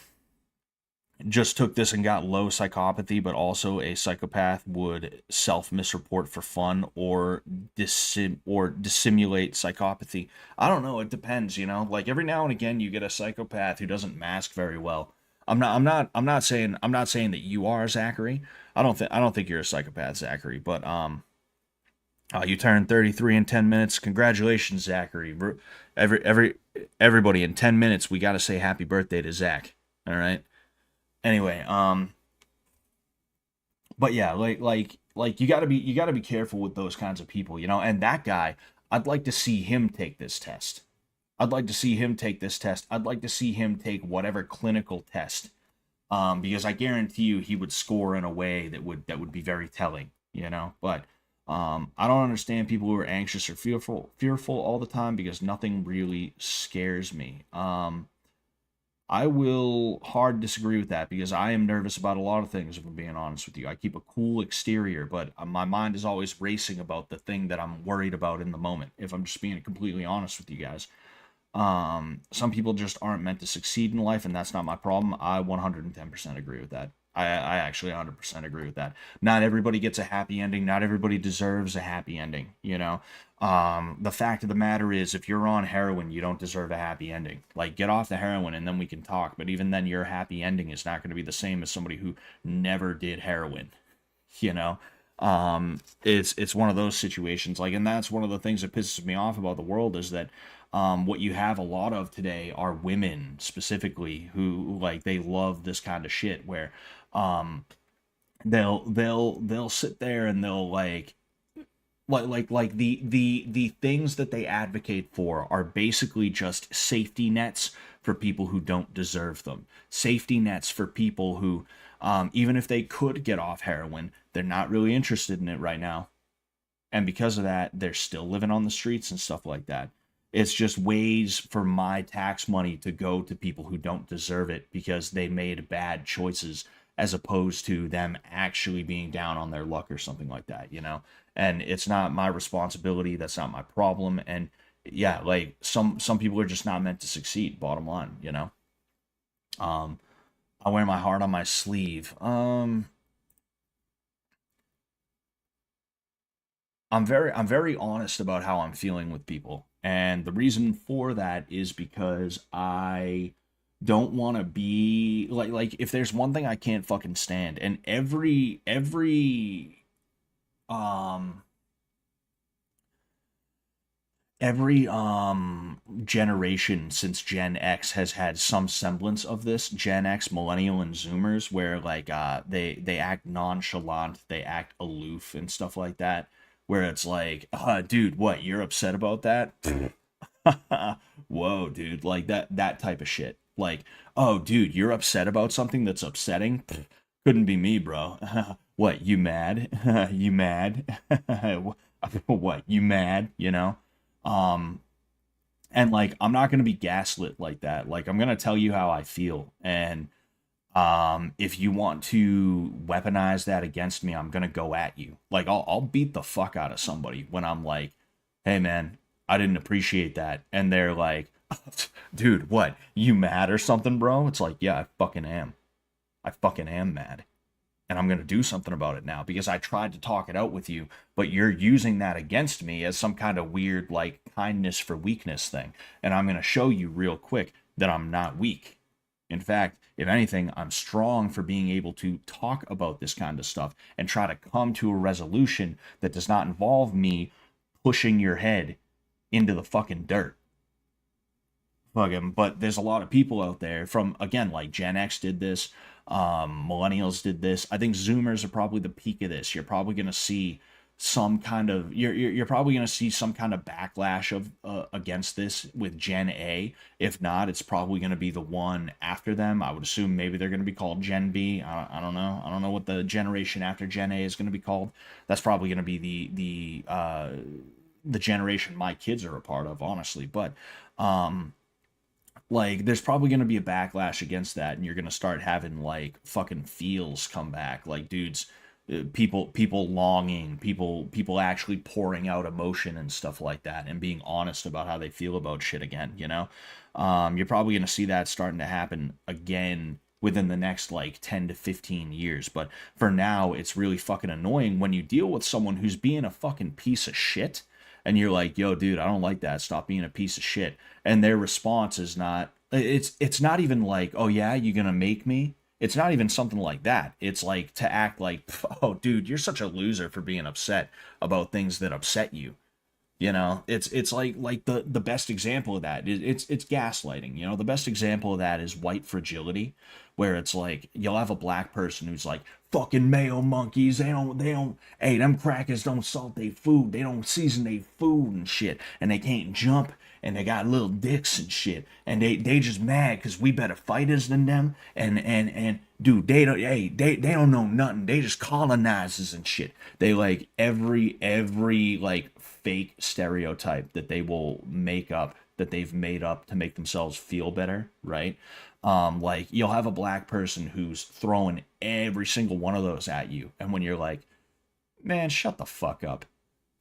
just took this and got low psychopathy, but also a psychopath would self misreport for fun or dissimulate psychopathy. I don't know, it depends. Like every now and again you get a psychopath who doesn't mask very well. I'm not saying that you are, Zachary. I don't think you're a psychopath, Zachary, but you turned 33 in 10 minutes. Congratulations, Zachary. Everybody, in 10 minutes we got to say happy birthday to Zach. All right? Anyway, but yeah, like you got to be careful with those kinds of people. And that guy, I'd like to see him take this test. I'd like to see him take this test. I'd like to see him take whatever clinical test, because I guarantee you he would score in a way that would be very telling. But I don't understand people who are anxious or fearful all the time, because nothing really scares me. I will hard disagree with that, because I am nervous about a lot of things, if I'm being honest with you. I keep a cool exterior, but my mind is always racing about the thing that I'm worried about in the moment, if I'm just being completely honest with you guys. Some people just aren't meant to succeed in life, and that's not my problem. I 110% agree with that. I actually 100% agree with that. Not everybody gets a happy ending. Not everybody deserves a happy ending. The fact of the matter is, if you're on heroin, you don't deserve a happy ending. Like, get off the heroin and then we can talk. But even then, your happy ending is not going to be the same as somebody who never did heroin. You know, it's one of those situations. Like, and that's one of the things that pisses me off about the world, is that what you have a lot of today are women specifically who, like, they love this kind of shit, where um they'll sit there and they'll like the things that they advocate for are basically just safety nets for people who don't deserve them. Safety nets for people who, even if they could get off heroin, they're not really interested in it right now, and because of that, they're still living on the streets and stuff like that. It's just ways for my tax money to go to people who don't deserve it because they made bad choices, as opposed to them actually being down on their luck or something like that. And it's not my responsibility. That's not my problem. And yeah, like some people are just not meant to succeed. Bottom line. I wear my heart on my sleeve. I'm very honest about how I'm feeling with people. And the reason for that is because I don't want to be like if there's one thing I can't fucking stand, and um every generation since Gen X has had some semblance of this. Gen X, millennial, and zoomers, where like they act nonchalant, they act aloof and stuff like that, where it's like, dude, what, you're upset about that? Whoa, dude, like that type of shit. Like, oh, dude, you're upset about something that's upsetting? Couldn't be me, bro. What, you mad? You mad? What, you mad? Um And like, I'm not going to be gaslit like that. Like, I'm going to tell you how I feel. And if you want to weaponize that against me, I'm going to go at you. Like, I'll beat the fuck out of somebody when I'm like, hey man, I didn't appreciate that. And they're like, dude, what? You mad or something, bro? It's like, yeah, I fucking am. I fucking am mad. And I'm going to do something about it now because I tried to talk it out with you, but you're using that against me as some kind of weird, like, kindness for weakness thing. And I'm going to show you real quick that I'm not weak. In fact, if anything, I'm strong for being able to talk about this kind of stuff and try to come to a resolution that does not involve me pushing your head into the fucking dirt. Fucking, but there's a lot of people out there from, again, like Gen X did this, millennials did this. I think Zoomers are probably the peak of this. You're probably going to see some kind of you're probably going to see some kind of backlash of against this with Gen A. If not, it's probably going to be the one after them. I would assume maybe they're going to be called Gen B. I don't know. I don't know what the generation after Gen A is going to be called. That's probably going to be the generation my kids are a part of, honestly. But like, there's probably going to be a backlash against that, and you're going to start having like fucking feels come back, like dudes, people longing, people actually pouring out emotion and stuff like that, and being honest about how they feel about shit again. You're probably going to see that starting to happen again within the next like 10 to 15 years. But for now, it's really fucking annoying when you deal with someone who's being a fucking piece of shit, and you're like, yo, dude, I don't like that, stop being a piece of shit. And their response is not, it's not even like, oh yeah, you gonna make me. It's not even something like that. It's like to act like, oh dude, you're such a loser for being upset about things that upset you. It's like the best example of that is it's gaslighting. The best example of that is white fragility, where it's like you'll have a black person who's like, fucking mayo monkeys, they don't hey, them crackers don't salt their food, they don't season their food and shit, and they can't jump, and they got little dicks and shit, and they just mad because we better fighters than them, and dude, they don't know nothing, they just colonizers and shit. They like every like fake stereotype that they will make up, that they've made up to make themselves feel better, right? Like, you'll have a black person who's throwing every single one of those at you, and when you're like, man, shut the fuck up,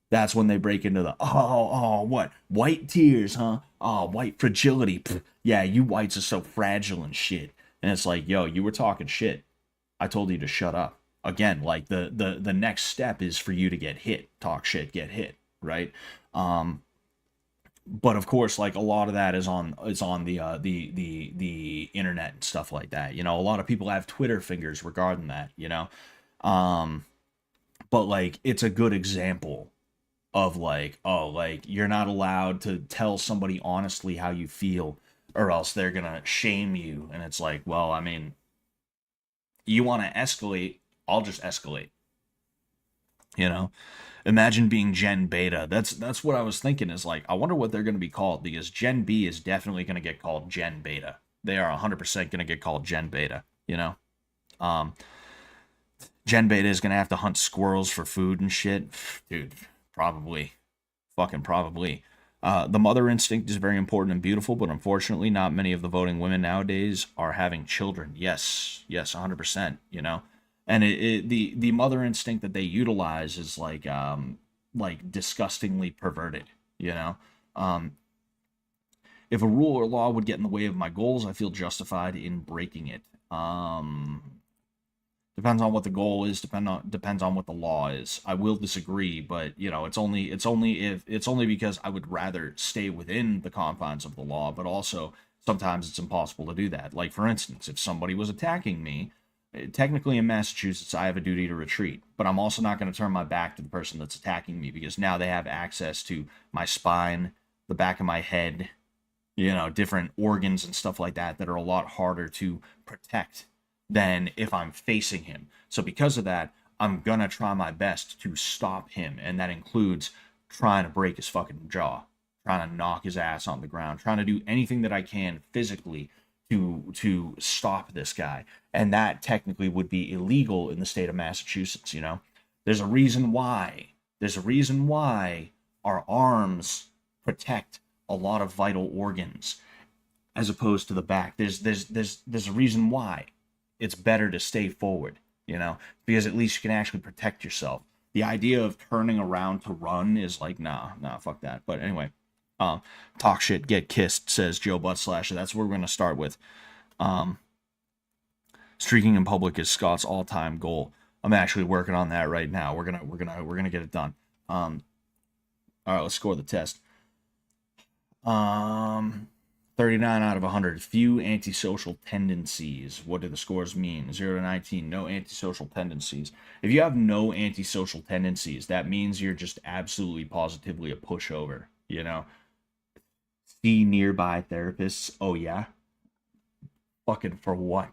that's when they break into the, what, white tears, huh? Oh, white fragility. Pfft, yeah, you whites are so fragile and shit. And it's like, yo, you were talking shit, I told you to shut up. Again, like, the next step is for you to get hit, talk shit, get hit, right? But of course, like, a lot of that is on the internet and stuff like that. A lot of people have Twitter fingers regarding that. Um, but like, it's a good example of like, oh, like, you're not allowed to tell somebody honestly how you feel, or else they're gonna shame you. And it's like, well, I mean, you want to escalate, I'll just escalate. You know, Imagine being Gen Beta. That's what I was thinking. Is like, I wonder what they're going to be called, because Gen B is definitely going to get called Gen Beta. They are 100% going to get called Gen Beta. Um, Gen Beta is going to have to hunt squirrels for food and shit, dude. Probably, fucking probably. The mother instinct is very important and beautiful, but unfortunately, not many of the voting women nowadays are having children. Yes, 100%. And the mother instinct that they utilize is like disgustingly perverted. You know, um, if a rule or law would get in the way of my goals, I feel justified in breaking it. Depends on what the goal is. Depends on what the law is. I will disagree, but it's only because I would rather stay within the confines of the law. But also, sometimes it's impossible to do that. Like, for instance, if somebody was attacking me, technically in Massachusetts, I have a duty to retreat. But I'm also not going to turn my back to the person that's attacking me, because now they have access to my spine, the back of my head, different organs and stuff like that that are a lot harder to protect than if I'm facing him. So because of that, I'm gonna try my best to stop him, and that includes trying to break his fucking jaw, trying to knock his ass on the ground, trying to do anything that I can physically to stop this guy. And that technically would be illegal in the state of Massachusetts. There's a reason why. There's a reason why our arms protect a lot of vital organs as opposed to the back. There's a reason why it's better to stay forward, because at least you can actually protect yourself. The idea of turning around to run is like, nah, fuck that. But anyway, talk shit, get kissed, says Joe Butt Slasher. That's what we're gonna start with. Streaking in public is Scott's all-time goal. I'm actually working on that right now. We're gonna get it done. All right, let's score the test. 39 out of 100. Few antisocial tendencies. What do the scores mean? 0 to 19. No antisocial tendencies. If you have no antisocial tendencies, that means you're just absolutely positively a pushover. See nearby therapists. Oh yeah. Fucking for what?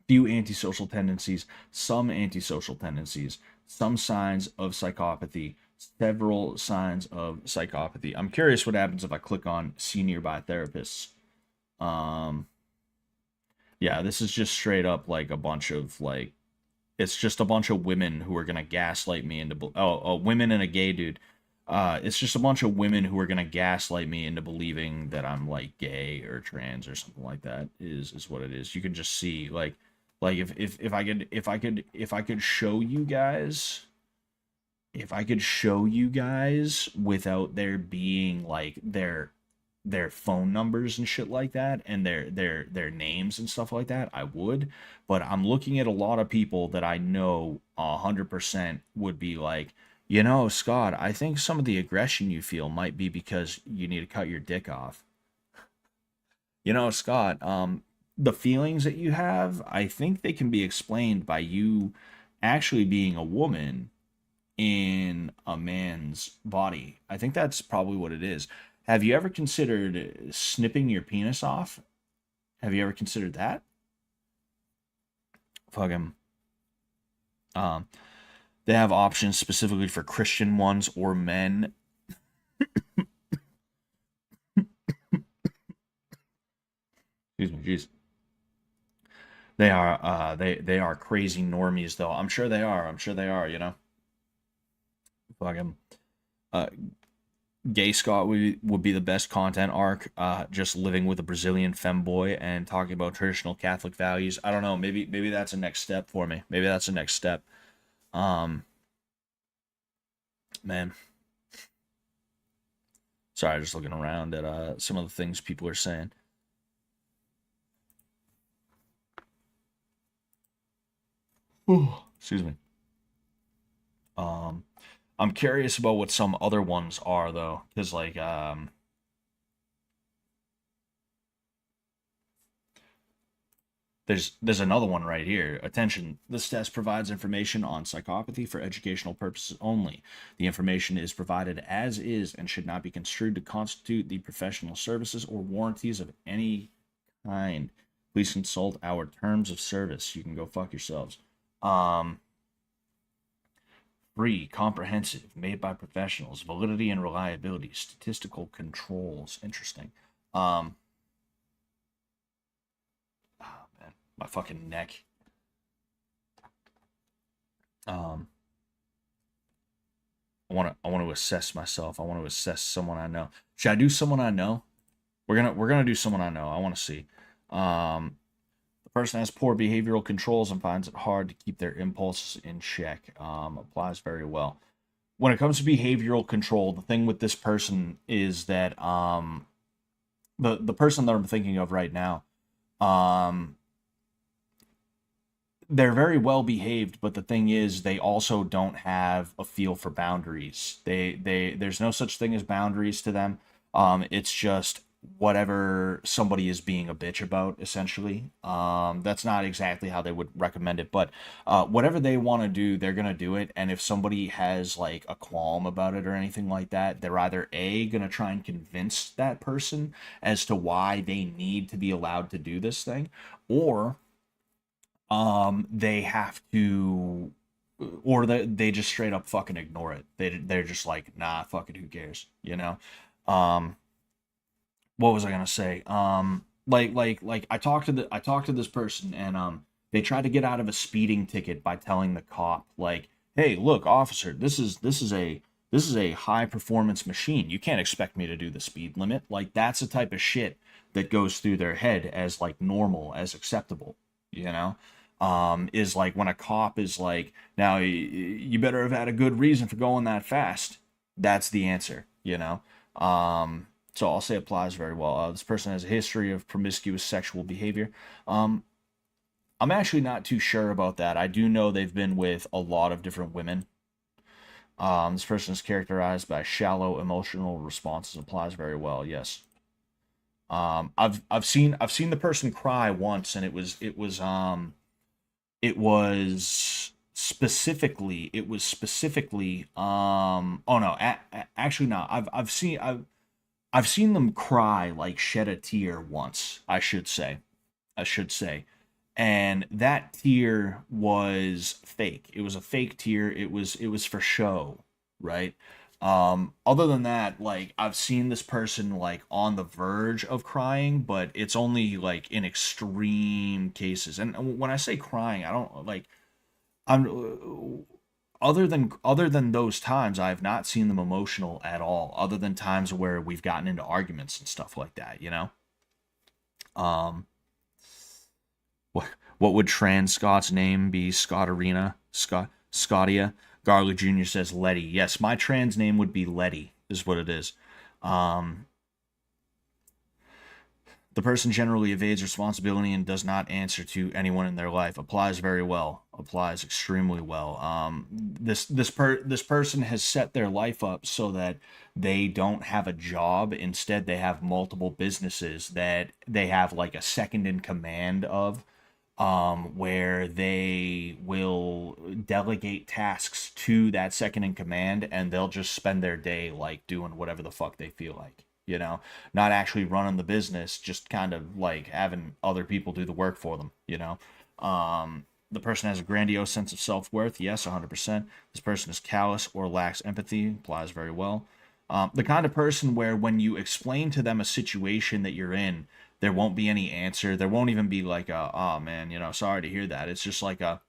Few antisocial tendencies. Some antisocial tendencies. Some signs of psychopathy. Several signs of psychopathy. I'm curious what happens if I click on see nearby therapists. Yeah, this is just straight up like a bunch of like, it's just a bunch of women who are gonna gaslight me into women and a gay dude. It's just a bunch of women who are gonna gaslight me into believing that I'm like gay or trans or something like that. Is what it is. You can just see like if I could show you guys. If I could show you guys without there being like their phone numbers and shit like that and their names and stuff like that, I would. But I'm looking at a lot of people that I know 100% would be like, Scott, I think some of the aggression you feel might be because you need to cut your dick off. Scott, the feelings that you have, I think they can be explained by you actually being a woman in a man's body. I think that's probably what it is. Have you ever considered snipping your penis off? Have you ever considered that? Fuck him. They have options specifically for Christian ones or men. Excuse me, jeez. They are crazy normies though. I'm sure they are. Fucking Gay Scott would be the best content arc. Just living with a Brazilian femboy and talking about traditional Catholic values. I don't know. Maybe that's a next step for me. Maybe that's a next step. Man. Sorry, just looking around at some of the things people are saying. Ooh, excuse me. I'm curious about what some other ones are though, because like there's another one right here. Attention, this test provides information on psychopathy for educational purposes only. The information is provided as is and should not be construed to constitute the professional services or warranties of any kind. Please consult our terms of service. You can go fuck yourselves. Free, comprehensive, made by professionals, validity and reliability, statistical controls. Interesting. Oh man, my fucking neck. I want to assess myself. I want to assess someone I know. Should I do someone I know? We're gonna do someone I know. I want to see. The person has poor behavioral controls and finds it hard to keep their impulses in check. Applies very well. When it comes to behavioral control, the thing with this person is that the person that I'm thinking of right now, they're very well behaved, but the thing is they also don't have a feel for boundaries. There's no such thing as boundaries to them. It's just whatever somebody is being a bitch about, essentially. That's not exactly how they would recommend it, but whatever they want to do, they're gonna do it. And if somebody has like a qualm about it or anything like that, they're either gonna try and convince that person as to why they need to be allowed to do this thing, or they have to, or they just straight up fucking ignore it. They're just like, nah, fuck it, who cares, what was I gonna say? Like I talked to this person, and they tried to get out of a speeding ticket by telling the cop like, hey, look, officer, this is a This is a high performance machine. You can't expect me to do the speed limit. Like, that's the type of shit that goes through their head as like normal, as acceptable, you know? Is like when a cop is like, now you better have had a good reason for going that fast. That's the answer, you know? So I'll say applies very well. This person has a history of promiscuous sexual behavior. Um, I'm actually not too sure about that. I do know they've been with a lot of different women. This person is characterized by shallow emotional responses. Applies very well. Yes. I've seen the person cry once, and it was specifically oh no, actually no. I've seen them cry, like shed a tear once. I should say, and that tear was fake. It was a fake tear. It was for show, right? Other than that, like, I've seen this person like on the verge of crying, but it's only like in extreme cases. And when I say crying, I don't like I'm other than those times, I have not seen them emotional at all. Other than times where we've gotten into arguments and stuff like that, you know. Um, what would trans Scott's name be? Scottarina? Scottia? Garlic Jr. says Letty. Yes, my trans name would be Letty, is what it is. Um, the person generally evades responsibility and does not answer to anyone in their life. Applies very well. Applies extremely well. This person has set their life up so that they don't have a job. Instead, they have multiple businesses that they have like a second in command of, where they will delegate tasks to that second in command, and they'll just spend their day like doing whatever the fuck they feel like, you know, not actually running the business, just kind of like having other people do the work for them, you know. The person has a grandiose sense of self-worth. Yes, 100%. This person is callous or lacks empathy. Applies very well. The kind of person where when you explain to them a situation that you're in, there won't be any answer. There won't even be like a, oh man, sorry to hear that. It's just like a,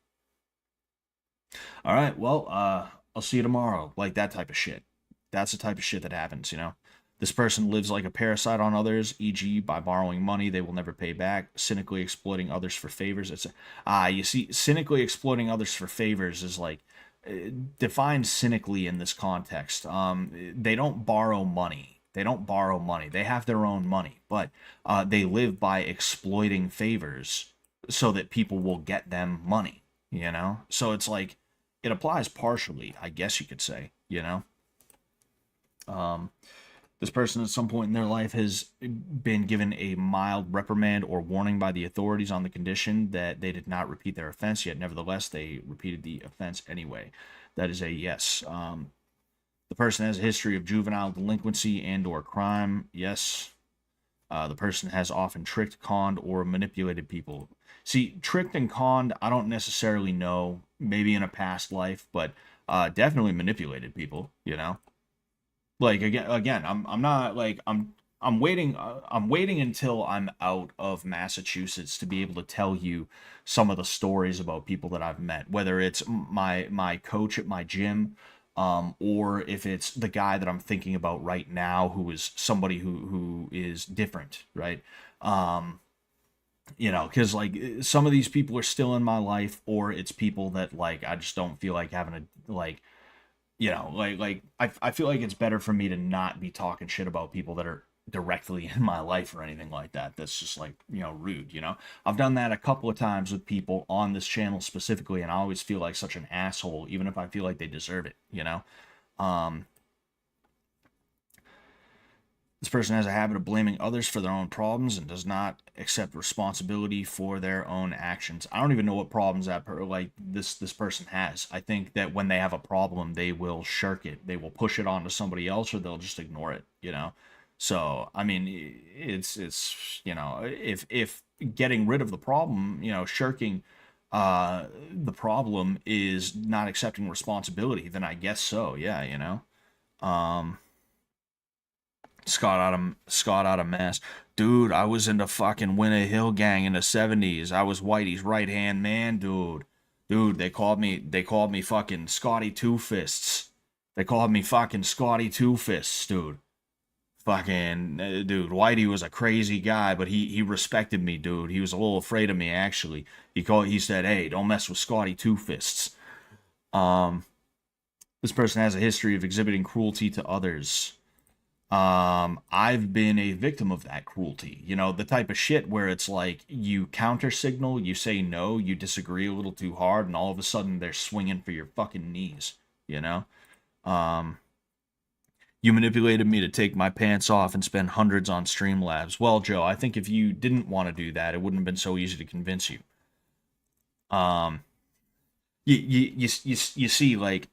all right, well, I'll see you tomorrow. Like that type of shit. That's the type of shit that happens, you know? This person lives like a parasite on others, e.g., by borrowing money they will never pay back, cynically exploiting others for favors. You see, cynically exploiting others for favors is like, defined cynically in this context. They don't borrow money. They don't borrow money. They have their own money, but they live by exploiting favors so that people will get them money, you know? So it's like, it applies partially, I guess you could say, you know? Um, this person at some point in their life has been given a mild reprimand or warning by the authorities on the condition that they did not repeat their offense, yet nevertheless they repeated the offense anyway. That is a yes. The person has a history of juvenile delinquency and or crime. Yes. The person has often tricked, conned, or manipulated people. See, tricked and conned, I don't necessarily know. Maybe in a past life, but definitely manipulated people, you know? Like again, I'm not like I'm waiting until I'm out of Massachusetts to be able to tell you some of the stories about people that I've met, whether it's my coach at my gym, or if it's the guy that I'm thinking about right now, who is somebody who is different, right? Because like some of these people are still in my life, or it's people that like I just don't feel like having a like I feel like it's better for me to not be talking shit about people that are directly in my life or anything like that. That's just like, rude, I've done that a couple of times with people on this channel specifically, and I always feel like such an asshole, even if I feel like they deserve it, um this person has a habit of blaming others for their own problems and does not accept responsibility for their own actions. I don't even know what problems this person has. I think that when they have a problem, they will shirk it. They will push it onto somebody else, or they'll just ignore it. So, I mean, it's if getting rid of the problem, shirking the problem is not accepting responsibility, then I guess so. Yeah. Um Scott out of Mass. Dude, I was in the fucking Winter Hill gang in the 70s. I was Whitey's right hand man, dude. Dude, they called me fucking Scotty Two Fists. They called me fucking Scotty Two Fists, dude. Fucking dude, Whitey was a crazy guy, but he respected me, dude. He was a little afraid of me actually. He said, "Hey, don't mess with Scotty Two Fists." Um, this person has a history of exhibiting cruelty to others. I've been a victim of that cruelty. You know, the type of shit where it's like you counter signal, you say no, you disagree a little too hard, and all of a sudden they're swinging for your fucking knees. You know. Um, You manipulated me to take my pants off and spend hundreds on Streamlabs. Well, Joe, I think if you didn't want to do that, it wouldn't have been so easy to convince you. Um, you see, like,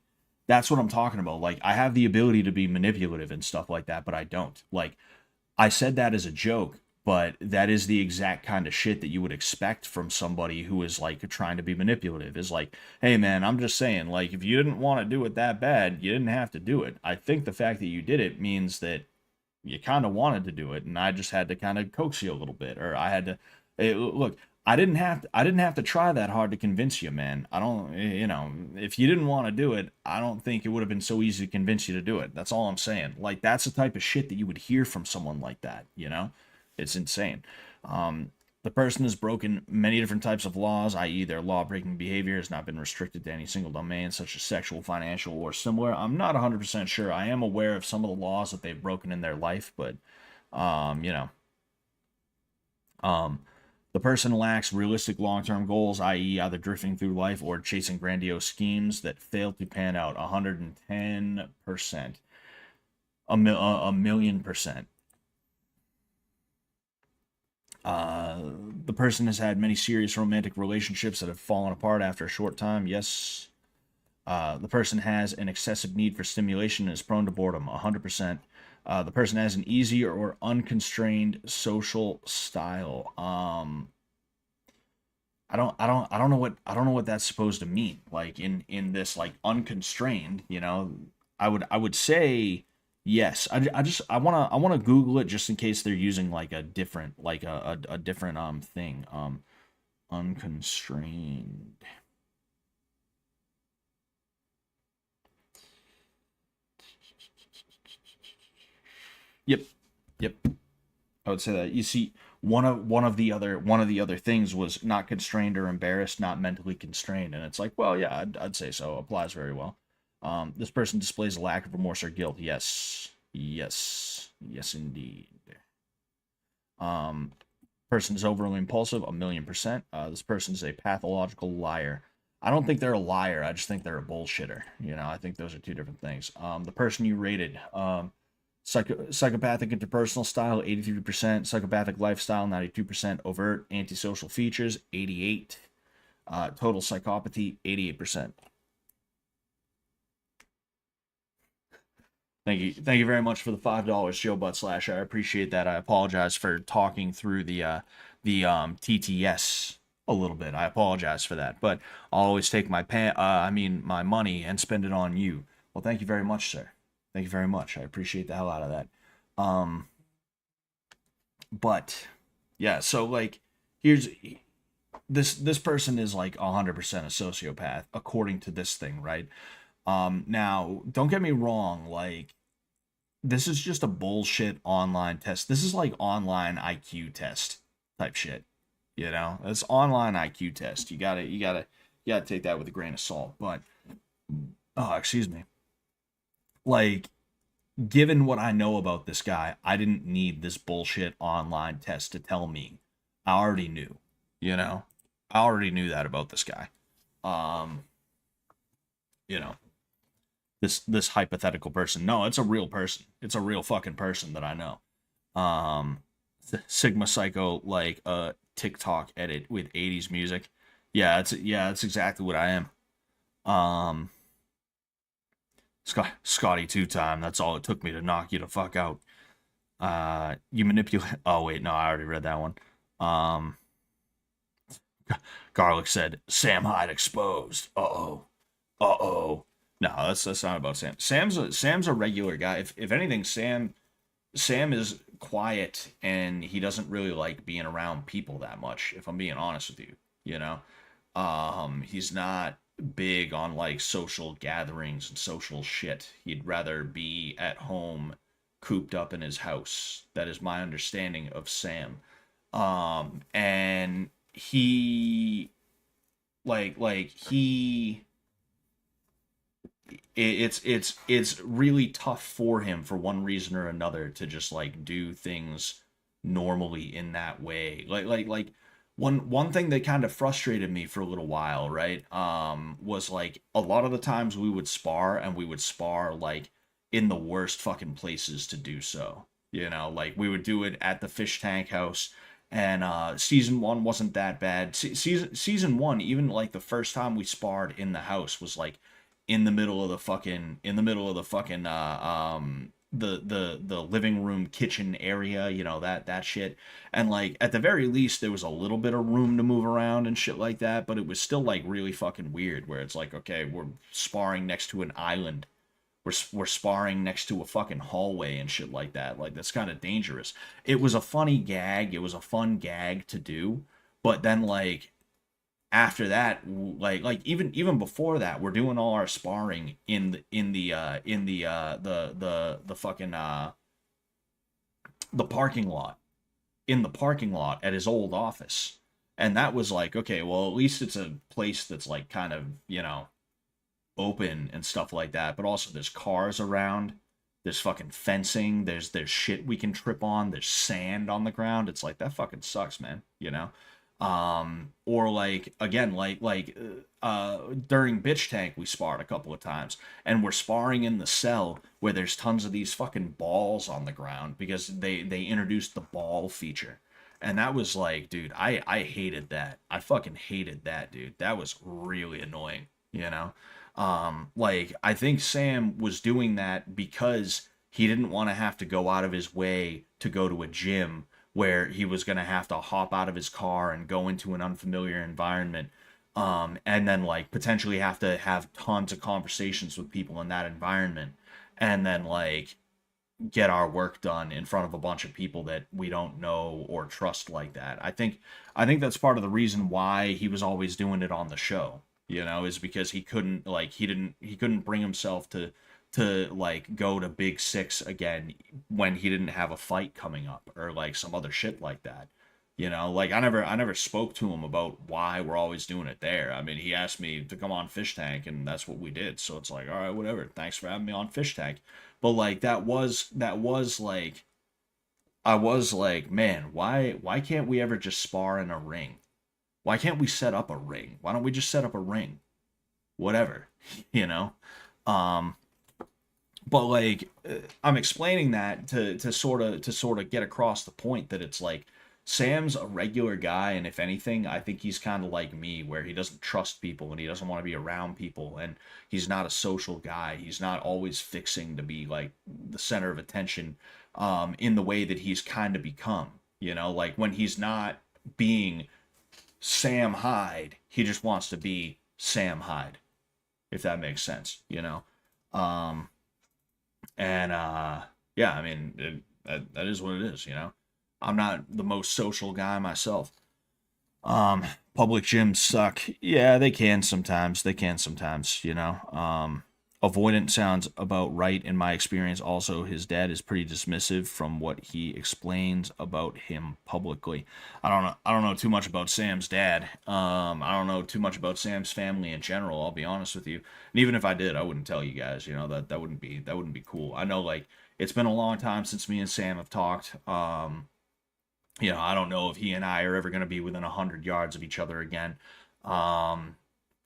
that's what I'm talking about. Like, I have the ability to be manipulative and stuff like that, but I don't. Like, I said that as a joke, but that is the exact kind of shit that you would expect from somebody who is like trying to be manipulative. Is like, hey man, I'm just saying, like, if you didn't want to do it that bad, you didn't have to do it. I think the fact that you did it means that you kind of wanted to do it, and I just had to kind of coax you a little bit, or I had to. Hey, look, I didn't have to try that hard to convince you, man. I don't, you know, if you didn't want to do it, I don't think it would have been so easy to convince you to do it. That's all I'm saying. Like, that's the type of shit that you would hear from someone like that, you know? It's insane. The person has broken many different types of laws, i.e., their law breaking behavior has not been restricted to any single domain, such as sexual, financial, or similar. I'm not 100% sure. I am aware of some of the laws that they've broken in their life, but, you know, um, the person lacks realistic long term goals, i.e., either drifting through life or chasing grandiose schemes that fail to pan out. 110%. A million percent. The person has had many serious romantic relationships that have fallen apart after a short time. Yes. The person has an excessive need for stimulation and is prone to boredom. 100%. The person has an easy or unconstrained social style. I don't know what that's supposed to mean. Like in this like unconstrained, you know, I would say yes. I wanna Google it just in case they're using like a different like a different thing. Unconstrained. Yep. Yep. I would say that. You see, one of the other things was not constrained or embarrassed, not mentally constrained, and it's like, well, yeah, I'd say so. Applies very well. This person displays a lack of remorse or guilt. Yes, yes, yes, indeed. Um, person is overly impulsive. A million percent. This person is a pathological liar. I don't think they're a liar. I just think they're a bullshitter. You know, I think those are two different things. The person you rated. Psychopathic interpersonal style, 83%. Psychopathic lifestyle, 92%. Overt antisocial features, 88. Total psychopathy, 88%. Thank you very much for the $5, Joe Butt Slash. I appreciate that. I apologize for talking through the TTS a little bit. I apologize for that, but I'll always take my money and spend it on you. Well, thank you very much, sir. Thank you very much. I appreciate the hell out of that. Um, but yeah, so like here's this person is like 100% a sociopath according to this thing, right? Now don't get me wrong, like this is just a bullshit online test. This is like online IQ test type shit. You know, it's online IQ test. You gotta take that with a grain of salt. But oh, excuse me. Like, given what I know about this guy, I didn't need this bullshit online test to tell me. I already knew. You know, I already knew that about this guy. Um, you know, this hypothetical person. No, it's a real person. It's a real fucking person that I know. Um, Sigma Psycho, like a TikTok edit with 80s music. It's exactly what I am. Um, Scotty two time. That's all it took me to knock you the fuck out. You manipulate. Oh wait, no, I already read that one. Um, Garlic said Sam Hyde exposed. Uh oh. Uh oh. No, that's not about Sam. Sam's a regular guy. If anything, Sam is quiet and he doesn't really like being around people that much. If I'm being honest with you, you know, he's not. big on like social gatherings and social shit. He'd rather be at home cooped up in his house. That is my understanding of Sam. And he he it's really tough for him for one reason or another to just like do things normally in that way. One thing that kind of frustrated me for a little while, right? Was like a lot of the times we would spar and we would spar like in the worst fucking places to do so. You know, like we would do it at the fish tank house, and season one wasn't that bad. Season one, even like the first time we sparred in the house was like in the middle of the fucking the living room kitchen area, you know, that shit. And like at the very least there was a little bit of room to move around and shit like that, but it was still like really fucking weird where it's like, okay, we're sparring next to an island, we're sparring next to a fucking hallway and shit like that. Like that's kind of dangerous. It was a funny gag, it was a fun gag to do, but then like after that, even before that, we're doing all our sparring in the fucking the parking lot, in the parking lot at his old office. And that was like, okay, well, at least it's a place that's like kind of, you know, open and stuff like that, but also there's cars around, there's fucking fencing, there's shit we can trip on, there's sand on the ground. It's like that fucking sucks, man, you know. Or like again, during bitch tank we sparred a couple of times, and we're sparring in the cell where there's tons of these fucking balls on the ground because they introduced the ball feature. And that was like, dude, I hated that. I fucking hated that, dude. That was really annoying, you know. Like I think Sam was doing that because he didn't want to have to go out of his way to go to a gym where he was going to have to hop out of his car and go into an unfamiliar environment, and then like potentially have to have tons of conversations with people in that environment, and then like get our work done in front of a bunch of people that we don't know or trust like that. I think that's part of the reason why he was always doing it on the show, you know, is because he couldn't bring himself to like go to Big Six again when he didn't have a fight coming up or like some other shit like that. You know, like I never spoke to him about why we're always doing it there. I mean, he asked me to come on Fish Tank and that's what we did. So it's like, all right, whatever. Thanks for having me on Fish Tank. But like that was like I was like, man, why can't we ever just spar in a ring? Why can't we set up a ring? Why don't we just set up a ring? Whatever, you know? Um but like I'm explaining that to sort of get across the point that it's like Sam's a regular guy, and if anything, I think he's kind of like me, where he doesn't trust people and he doesn't want to be around people, and he's not a social guy. He's not always fixing to be like the center of attention, in the way that he's kind of become. You know, like when he's not being Sam Hyde, he just wants to be Sam Hyde, if that makes sense. You know. Um, and yeah, I mean, that is what it is, you know. I'm not the most social guy myself. Um, Public gyms suck. Yeah, they can sometimes. They can sometimes, you know. Avoidant sounds about right in my experience. Also, his dad is pretty dismissive from what he explains about him publicly. I don't know too much about Sam's dad. I don't know too much about Sam's family in general. I'll be honest with you. And even if I did, I wouldn't tell you guys. You know, that wouldn't be cool. I know like it's been a long time since me and Sam have talked. You know, I don't know if he and I are ever going to be within 100 yards of each other again. Um,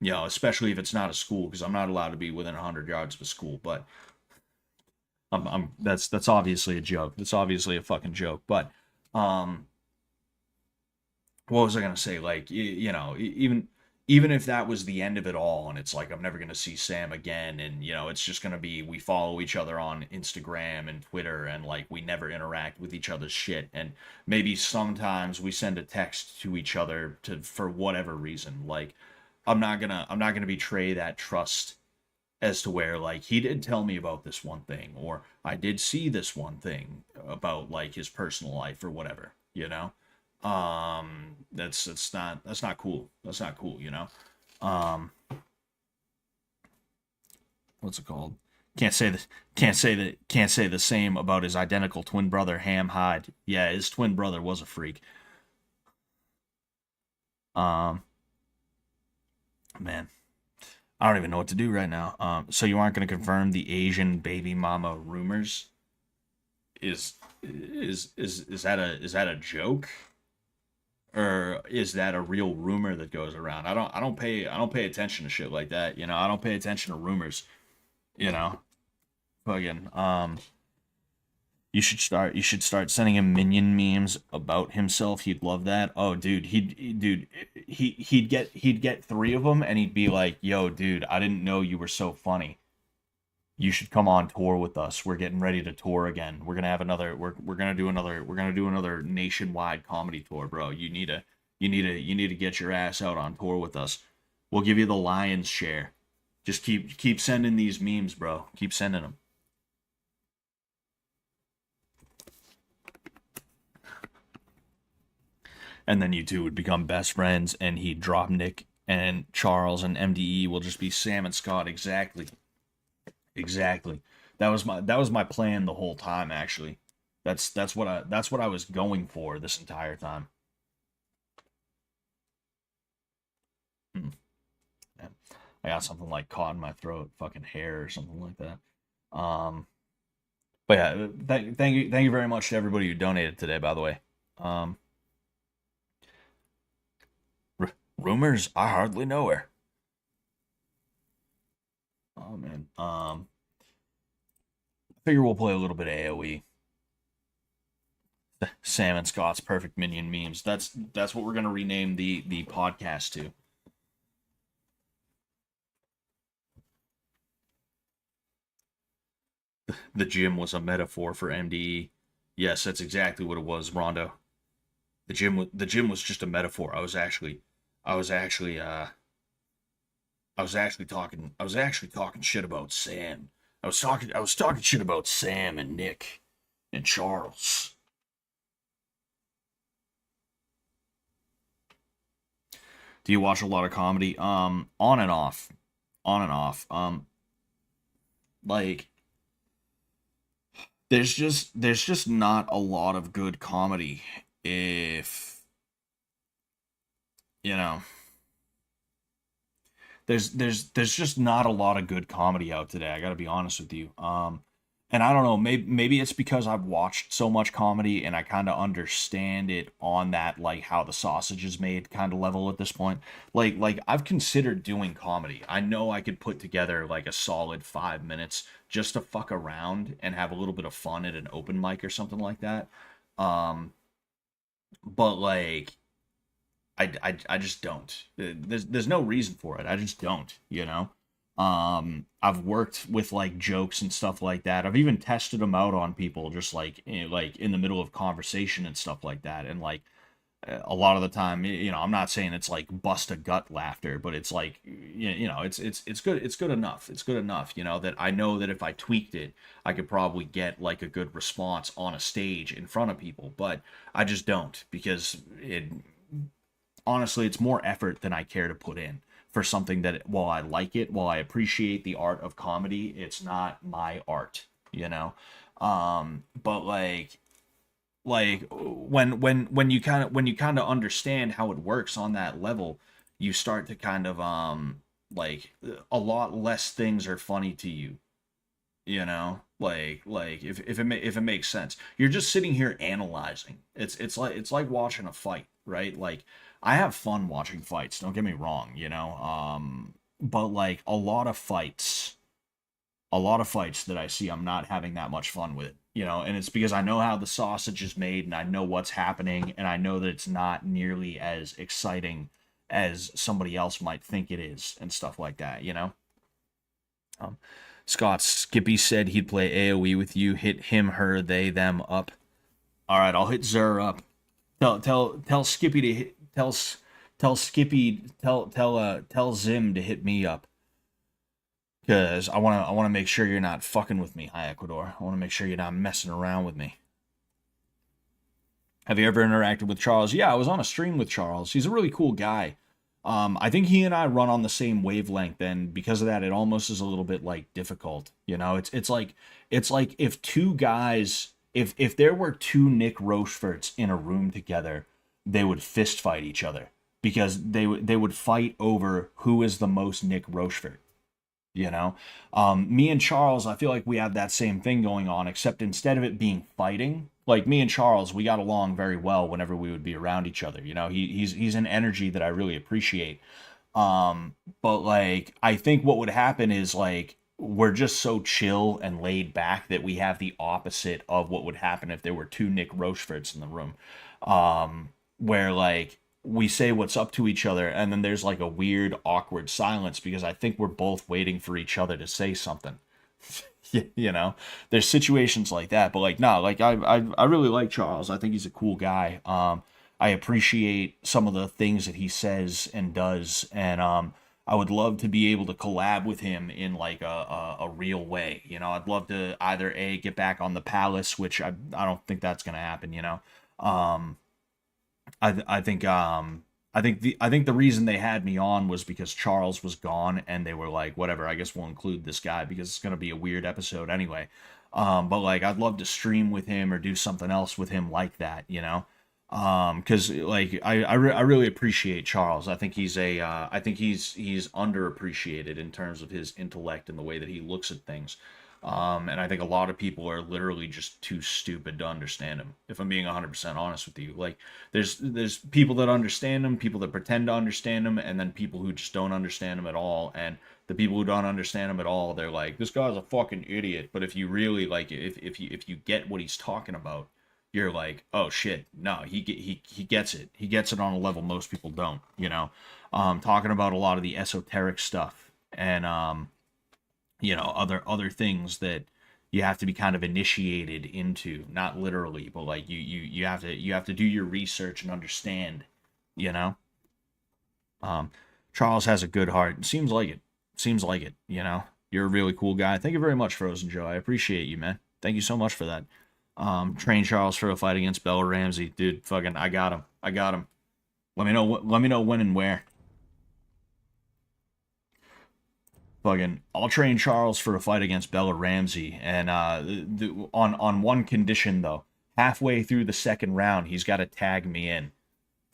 you know, especially if it's not a school, because I'm not allowed to be within 100 yards of a school. But that's obviously a joke. That's obviously a fucking joke. But um, what was I gonna say? Like, you know, even if that was the end of it all, and it's like I'm never gonna see Sam again, and you know, it's just gonna be we follow each other on Instagram and Twitter, and like we never interact with each other's shit, and maybe sometimes we send a text to each other to for whatever reason. Like, I'm not gonna betray that trust as to where like he did tell me about this one thing, or I did see this one thing about like his personal life or whatever, you know. That's not cool. That's not cool, you know. um what's it called? Can't say the can't say the same about his identical twin brother Ham Hyde. Yeah, his twin brother was a freak. Um, man, I don't even know what to do right now. So you aren't going to confirm the Asian baby mama rumors? Is is that a joke, or is that a real rumor that goes around? I don't pay attention to shit like that. You know, I don't pay attention to rumors. You know, fucking you should start sending him minion memes about himself. He'd love that. Oh, dude, he'd get three of them, and he'd be like, "Yo, dude, I didn't know you were so funny. You should come on tour with us. We're getting ready to tour again. We're gonna have another. We're gonna do another nationwide comedy tour, bro. You need to get your ass out on tour with us. We'll give you the lion's share. Just keep sending these memes, bro. Keep sending them." And then you two would become best friends, and he'd drop Nick, and Charles and MDE will just be Sam and Scott. Exactly, exactly. That was my plan the whole time. Actually, that's what I was going for this entire time. Hmm. Yeah. I got something like caught in my throat, fucking hair or something like that. Um, but yeah, thank you very much to everybody who donated today. By the way, um, rumors I hardly know her. Oh man. I figure we'll play a little bit of AOE. Sam and Scott's perfect minion memes. That's what we're gonna rename the podcast to. The gym was a metaphor for MDE. Yes, that's exactly what it was, Rondo. The gym was just a metaphor. I was actually I was actually talking shit about Sam. I was talking shit about Sam and Nick and Charles. Do you watch a lot of comedy? On and off. On and off. Like there's just not a lot of good comedy if you know there's just not a lot of good comedy out today. I got to be honest with you. And I don't know, maybe it's because I've watched so much comedy and I kind of understand it on that like how the sausage is made kind of level at this point. Like I've considered doing comedy. I know I could put together like a solid 5 minutes just to fuck around and have a little bit of fun at an open mic or something like that. Um, but like I just don't. There's no reason for it. I just don't, you know. I've worked with like jokes and stuff like that. I've even tested them out on people just like in the middle of conversation and stuff like that. And like a lot of the time, you know, I'm not saying it's like bust a gut laughter, but it's like you know, it's good. It's good enough. It's good enough, you know, that I know that if I tweaked it, I could probably get like a good response on a stage in front of people. But I just don't because it honestly, it's more effort than I care to put in for something that while I like it, while I appreciate the art of comedy, it's not my art, you know? But like when you kind of understand how it works on that level, you start to kind of like a lot less things are funny to you, you know? Like if it makes sense. You're just sitting here analyzing. It's like watching a fight, right? Like I have fun watching fights, don't get me wrong, you know? But like a lot of fights that I see I'm not having that much fun with, you know, and it's because I know how the sausage is made and I know what's happening and I know that it's not nearly as exciting as somebody else might think it is and stuff like that, you know? Um, Scott Skippy said he'd play AoE with you. Hit him, her, they, them up. All right, I'll hit Zer up. Tell Skippy to hit, tell Skippy tell Zim to hit me up because I want to make sure you're not fucking with me, Hi Ecuador. I want to make sure you're not messing around with me. Have you ever interacted with Charles? Yeah, I was on a stream with Charles. He's a really cool guy. I think he and I run on the same wavelength, and because of that, it almost is a little bit like difficult. You know, it's like if two guys, if there were two Nick Rocheforts in a room together, they would fist fight each other because they would fight over who is the most Nick Rochefort. You know, me and Charles, I feel like we have that same thing going on, except instead of it being fighting, like me and Charles, we got along very well whenever we would be around each other. You know, he's an energy that I really appreciate. But like, I think what would happen is like we're just so chill and laid back that we have the opposite of what would happen if there were two Nick Rocheforts in the room. Where like we say what's up to each other and then there's like a weird awkward silence because I think we're both waiting for each other to say something. You know, there's situations like that, but like no, like I really like Charles. I think he's a cool guy. I appreciate some of the things that he says and does, and I would love to be able to collab with him in like a real way. You know, I'd love to either a get back on the Palace, which I don't think that's gonna happen. You know, um, I think I think the reason they had me on was because Charles was gone and they were like, whatever, I guess we'll include this guy because it's gonna be a weird episode anyway. But like I'd love to stream with him or do something else with him like that, you know. Because like I really appreciate Charles. I think I think he's underappreciated in terms of his intellect and the way that he looks at things. And I think a lot of people are literally just too stupid to understand him. If I'm being 100% honest with you, like there's people that understand him, people that pretend to understand him, and then people who just don't understand him at all. And the people who don't understand him at all, they're like, this guy's a fucking idiot. But if you really like, if you get what he's talking about, you're like, oh shit, no, he gets it. He gets it on a level most people don't. You know, talking about a lot of the esoteric stuff and you know, other things that you have to be kind of initiated into, not literally, but like you have to do your research and understand, you know. um Charles has a good heart. It seems like it. Seems like it, you know. You're a really cool guy. Thank you very much, Frozen Joe. I appreciate you, man. Thank you so much for that. Train Charles for a fight against Bella Ramsey, dude. Fucking I got him. I got him. Let me know when and where. Fucking, I'll train Charles for a fight against Bella Ramsey, and on one condition though. Halfway through the second round, he's got to tag me in,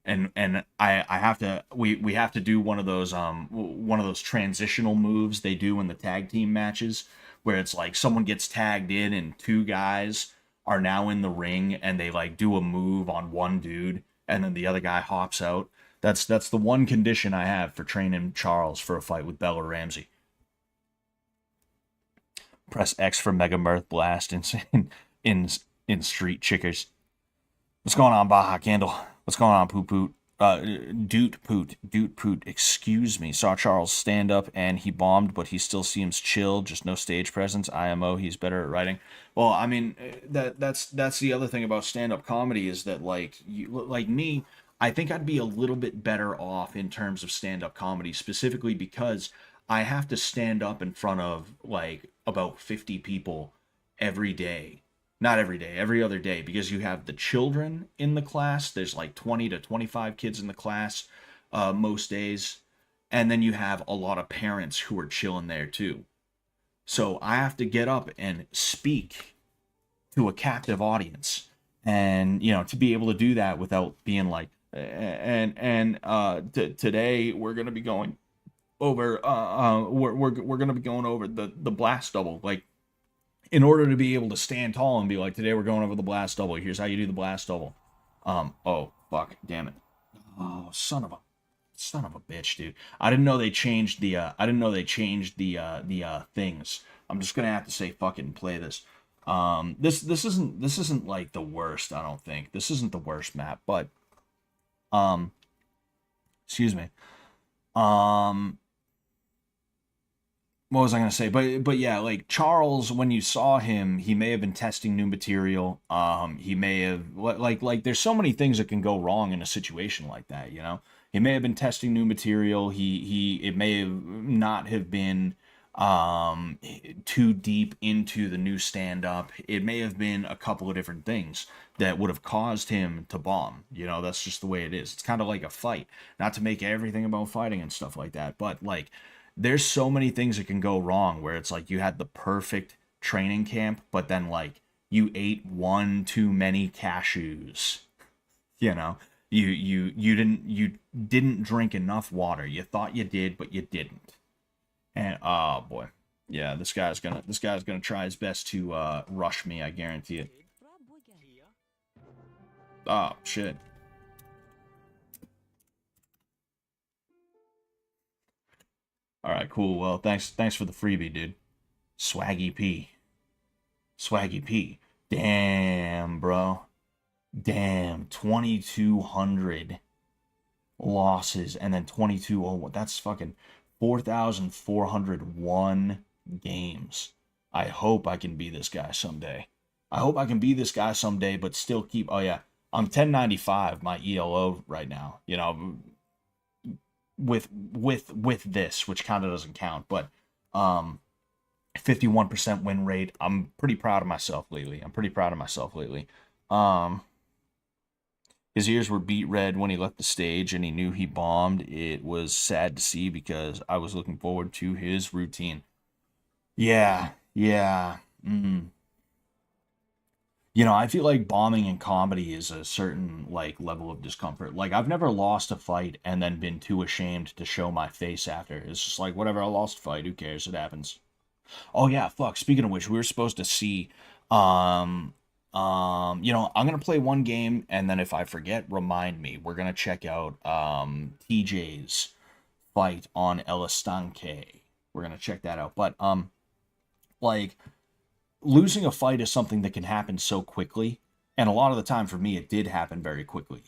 and I have to we have to do one of those transitional moves they do in the tag team matches, where it's like someone gets tagged in and two guys are now in the ring and they like do a move on one dude and then the other guy hops out. That's the one condition I have for training Charles for a fight with Bella Ramsey. Press X for Mega Mirth Blast in in Street Chickers. What's going on, Baja Candle? What's going on, Poot Poot? Doot Poot, excuse me. Saw Charles stand up and he bombed, but he still seems chill, just no stage presence. IMO, he's better at writing. Well, I mean, that's the other thing about stand up comedy is that like like me, I think I'd be a little bit better off in terms of stand up comedy, specifically because I have to stand up in front of like about 50 people every day. Not every day, every other day, because you have the children in the class. There's like 20 to 25 kids in the class most days. And then you have a lot of parents who are chilling there too. So I have to get up and speak to a captive audience. And, you know, to be able to do that without being like, today we're going to be going over, we're going to be going over the blast double. Like, in order to be able to stand tall and be like, today we're going over the blast double. Here's how you do the blast double. Oh, fuck, damn it. Oh, son of a bitch, dude. I didn't know they changed the things. I'm just gonna have to say fucking play this. This isn't like the worst, I don't think. This isn't the worst map, but, excuse me. What was I gonna say? But yeah, like Charles, when you saw him, he may have been testing new material. He may have like there's so many things that can go wrong in a situation like that. You know, he may have been testing new material. He it may have not have been um too deep into the new stand up. It may have been a couple of different things that would have caused him to bomb. That's just the way it is. It's kind of like a fight. Not to make everything about fighting and stuff like that, but like there's so many things that can go wrong where it's like you had the perfect training camp, but then like you ate one too many cashews. You know, you didn't drink enough water. You thought you did, but you didn't. And oh boy, yeah, this guy's gonna try his best to rush me. I guarantee it. Oh shit. All right, cool. Well, thanks for the freebie, dude. Swaggy P, Swaggy P. Damn, bro. Damn, 2,200 losses and then 22. Oh, that's fucking 4,401 games. I hope I can be this guy someday. I hope I can be this guy someday, but still keep. Oh yeah, I'm 1095 my ELO right now. With this, which kind of doesn't count, but 51% win rate. I'm pretty proud of myself lately. Um, his ears were beet red when he left the stage and he knew he bombed. It was sad to see because I was looking forward to his routine. Yeah, yeah. I feel like bombing in comedy is a certain like level of discomfort. Like I've never lost a fight and then been too ashamed to show my face after. It's just like whatever, I lost a fight, who cares? It happens. Oh yeah, fuck. Speaking of which, we were supposed to see um I'm gonna play one game and then if I forget, remind me. We're gonna check out TJ's fight on Elistanque. We're gonna check that out. But like losing a fight is something that can happen so quickly, and a lot of the time for me it did happen very quickly.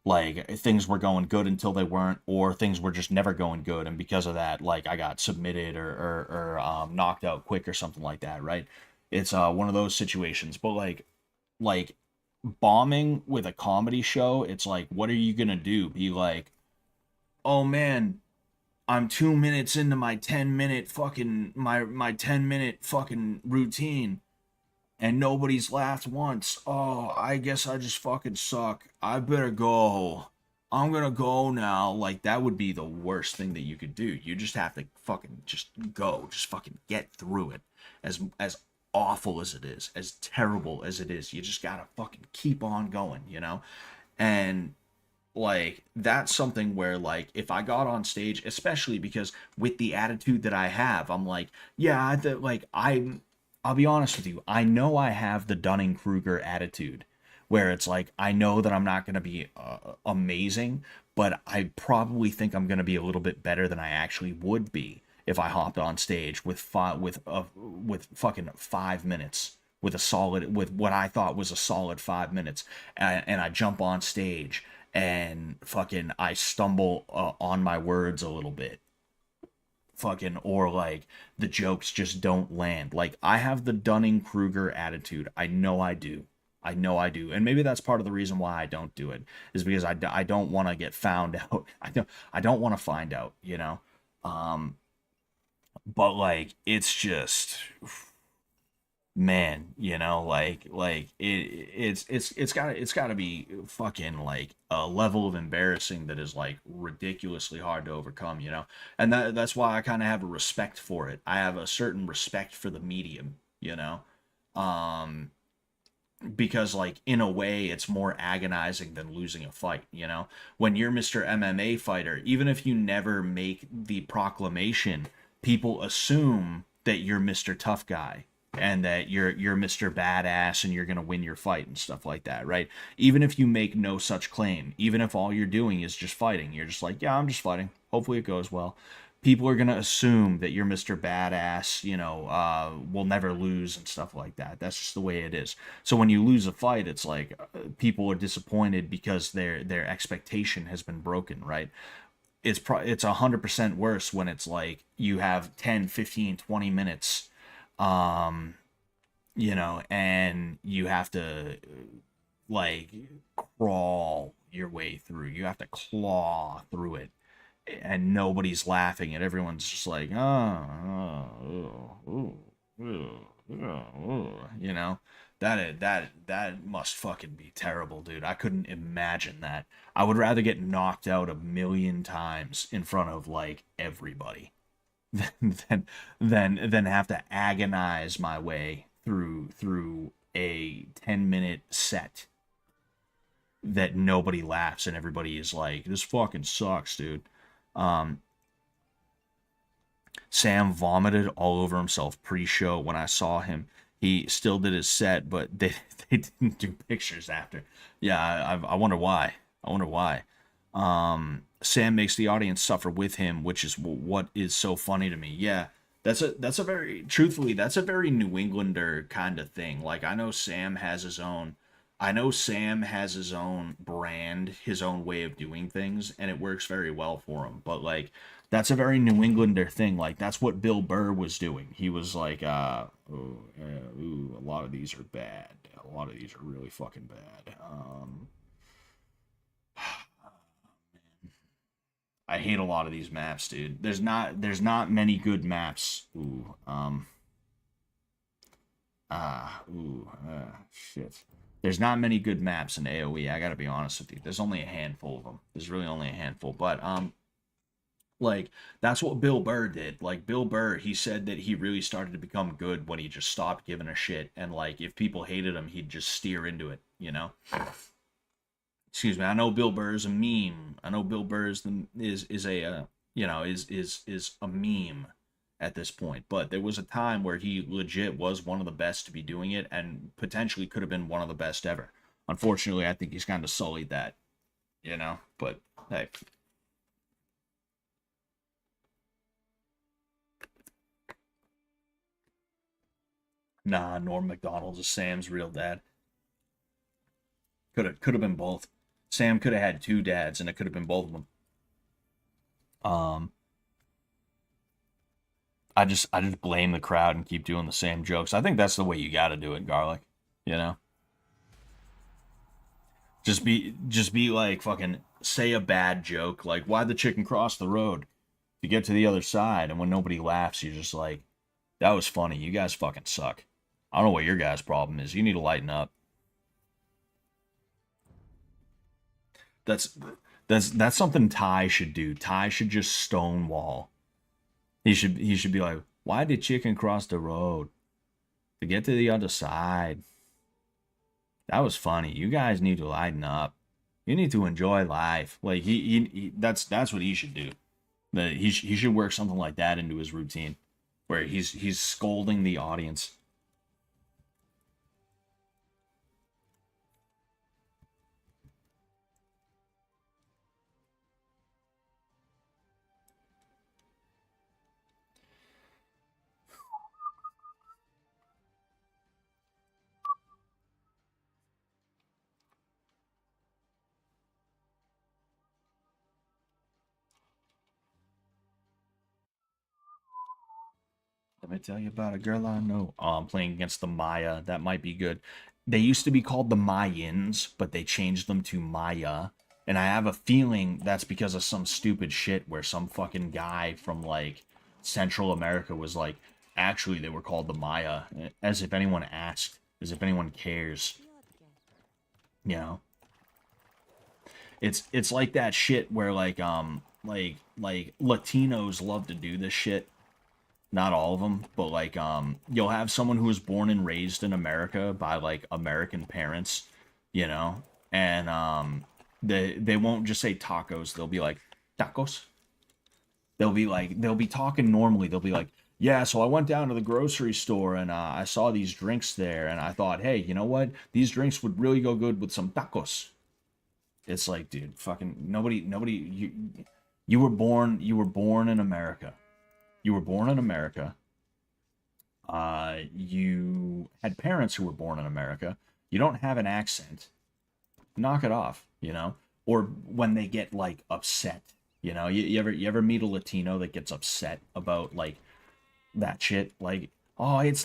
Like things were going good until they weren't, or things were just never going good, and because of that like I got submitted or knocked out quick or something like that, right? It's one of those situations. But like bombing with a comedy show, it's like what are you gonna do? Be like, oh man, I'm 2 minutes into my 10 minute fucking my 10 minute fucking routine and nobody's laughed once. Oh, I guess I just fucking suck. I better go. I'm gonna go now. Like that would be the worst thing that you could do. You just have to fucking just go. Just fucking get through it. As awful as it is, as terrible as it is, you just gotta fucking keep on going. And like that's something where like if I got on stage, especially because with the attitude that I have, I'm like, yeah, I'll be honest with you, I know I have the Dunning-Kruger attitude where it's like I know that I'm not going to be amazing, but I probably think I'm going to be a little bit better than I actually would be if I hopped on stage with fucking 5 minutes, with what I thought was a solid 5 minutes, and I jump on stage and fucking I stumble on my words a little bit, fucking, or like the jokes just don't land. Like I have the Dunning-Kruger attitude. I know I do. I know I do. And maybe that's part of the reason why I don't do it is because I don't want to get found out. I don't want to find out. Um but like it's just, man, like it's got to be fucking like a level of embarrassing that is like ridiculously hard to overcome. And that's why I kind of have a respect for it. I have a certain respect for the medium. um because like in a way it's more agonizing than losing a fight. When you're Mr. MMA fighter, even if you never make the proclamation, people assume that you're Mr. Tough Guy and that you're Mr. Badass and you're going to win your fight and stuff like that, right? Even if you make no such claim, even if all you're doing is just fighting, you're just like, yeah, I'm just fighting. Hopefully it goes well. People are going to assume that you're Mr. Badass, will never lose and stuff like that. That's just the way it is. So when you lose a fight, it's like people are disappointed because their expectation has been broken, right? It's 100% worse when it's like you have 10, 15, 20 minutes, and you have to like crawl your way through. You have to claw through it and nobody's laughing, and everyone's just like, you know, that must fucking be terrible, dude. I couldn't imagine that. I would rather get knocked out a million times in front of like everybody than have to agonize my way through a 10-minute set that nobody laughs and everybody is like, this fucking sucks, dude. Um, Sam vomited all over himself pre-show when I saw him. He still did his set, but they they didn't do pictures after. Yeah, I wonder why. I wonder why. Sam makes the audience suffer with him, which is what is so funny to me. Yeah, that's a very truthfully that's a very New Englander kind of thing. Like I know Sam has his own brand, his own way of doing things, and it works very well for him. But like that's a very New Englander thing. Like that's what Bill Burr was doing. He was like, a lot of these are bad. A lot of these are really fucking bad. I hate a lot of these maps, dude. There's not many good maps. Shit. There's not many good maps in AoE. I gotta be honest with you. There's only a handful of them. There's really only a handful. But like that's what Bill Burr did. Like Bill Burr, he said that he really started to become good when he just stopped giving a shit. And like if people hated him, he'd just steer into it. You know. Excuse me. I know Bill Burr is a meme. I know Bill Burr is a is a meme at this point. But there was a time where he legit was one of the best to be doing it, and potentially could have been one of the best ever. Unfortunately, I think he's kind of sullied that, you know. But hey, nah, Norm Macdonald is Sam's real dad. Could have been both. Sam could have had two dads, and it could have been both of them. Um, I just blame the crowd and keep doing the same jokes. I think that's the way you got to do it, Garlic. You know, just be like fucking say a bad joke, like why the chicken cross the road to get to the other side, and when nobody laughs, you're just like, that was funny. You guys fucking suck. I don't know what your guys' problem is. You need to lighten up. That's that's something Ty should do. Ty should just stonewall. He should be like, why did chicken cross the road to get to the other side? That was funny. You guys need to lighten up. You need to enjoy life. Like that's what he should do. He should work something like that into his routine, where he's scolding the audience. Let me tell you about a girl I know. Oh, I'm playing against the Maya. That might be good. They used to be called the Mayans, but they changed them to Maya. And I have a feeling that's because of some stupid shit where some fucking guy from like Central America was like, actually, they were called the Maya. As if anyone asked, as if anyone cares. You know? It's like that shit where like Latinos love to do this shit. Not all of them, but like you'll have someone who was born and raised in America by like American parents, you know, and they won't just say tacos, they'll be like tacos. They'll be talking normally. They'll be like, yeah, so I went down to the grocery store and I saw these drinks there and I thought, hey, you know what? These drinks would really go good with some tacos. It's like, dude, fucking nobody you were born in America. You were born in America. You had parents who were born in America. You don't have an accent. Knock it off, you know? Or when they get like upset, you know? You ever meet a Latino that gets upset about like that shit? Like, oh, it's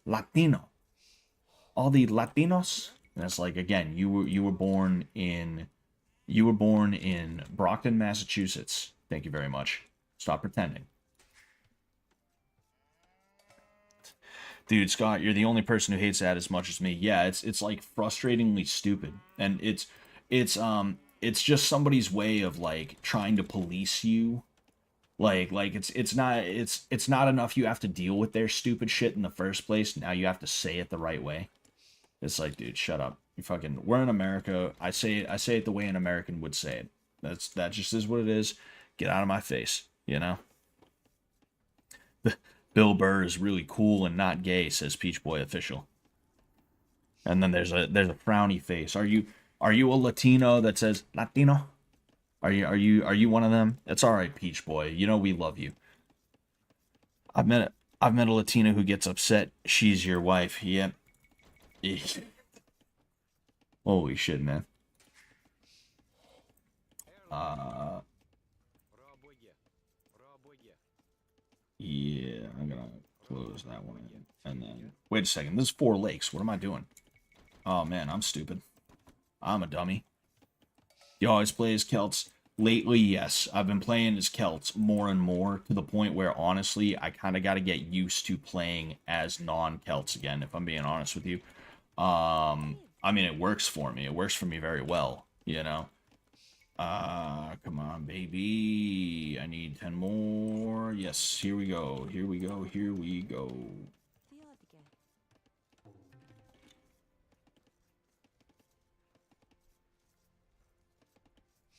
Latino. All the Latinos. And it's like, again, you were born in Brockton, Massachusetts. Thank you very much. Stop pretending. Dude, Scott, you're the only person who hates that as much as me. Yeah, it's like frustratingly stupid. And it's just somebody's way of like trying to police you. Like it's not enough you have to deal with their stupid shit in the first place. Now you have to say it the right way. It's like, dude, shut up. You fucking we're in America. I say it the way an American would say it. That just is what it is. Get out of my face, you know? Bill Burr is really cool and not gay, says Peach Boy official. And then there's a frowny face. Are you a Latino that says Latino? Are you one of them? It's all right, Peach Boy. You know we love you. I've met a Latina who gets upset. She's your wife. Yep. Holy shit, man. Yeah, I'm gonna close that one in. And then wait a second. This is 4 lakes. What am I doing? Oh man, I'm stupid. I'm a dummy. You always play as Celts? Lately, yes. I've been playing as Celts more and more to the point where, honestly, I kind of got to get used to playing as non-Celts again, if I'm being honest with you. I mean, it works for me. It works for me very well, you know? Come on, baby. I need 10 more. Yes, here we go. Here we go. Here we go.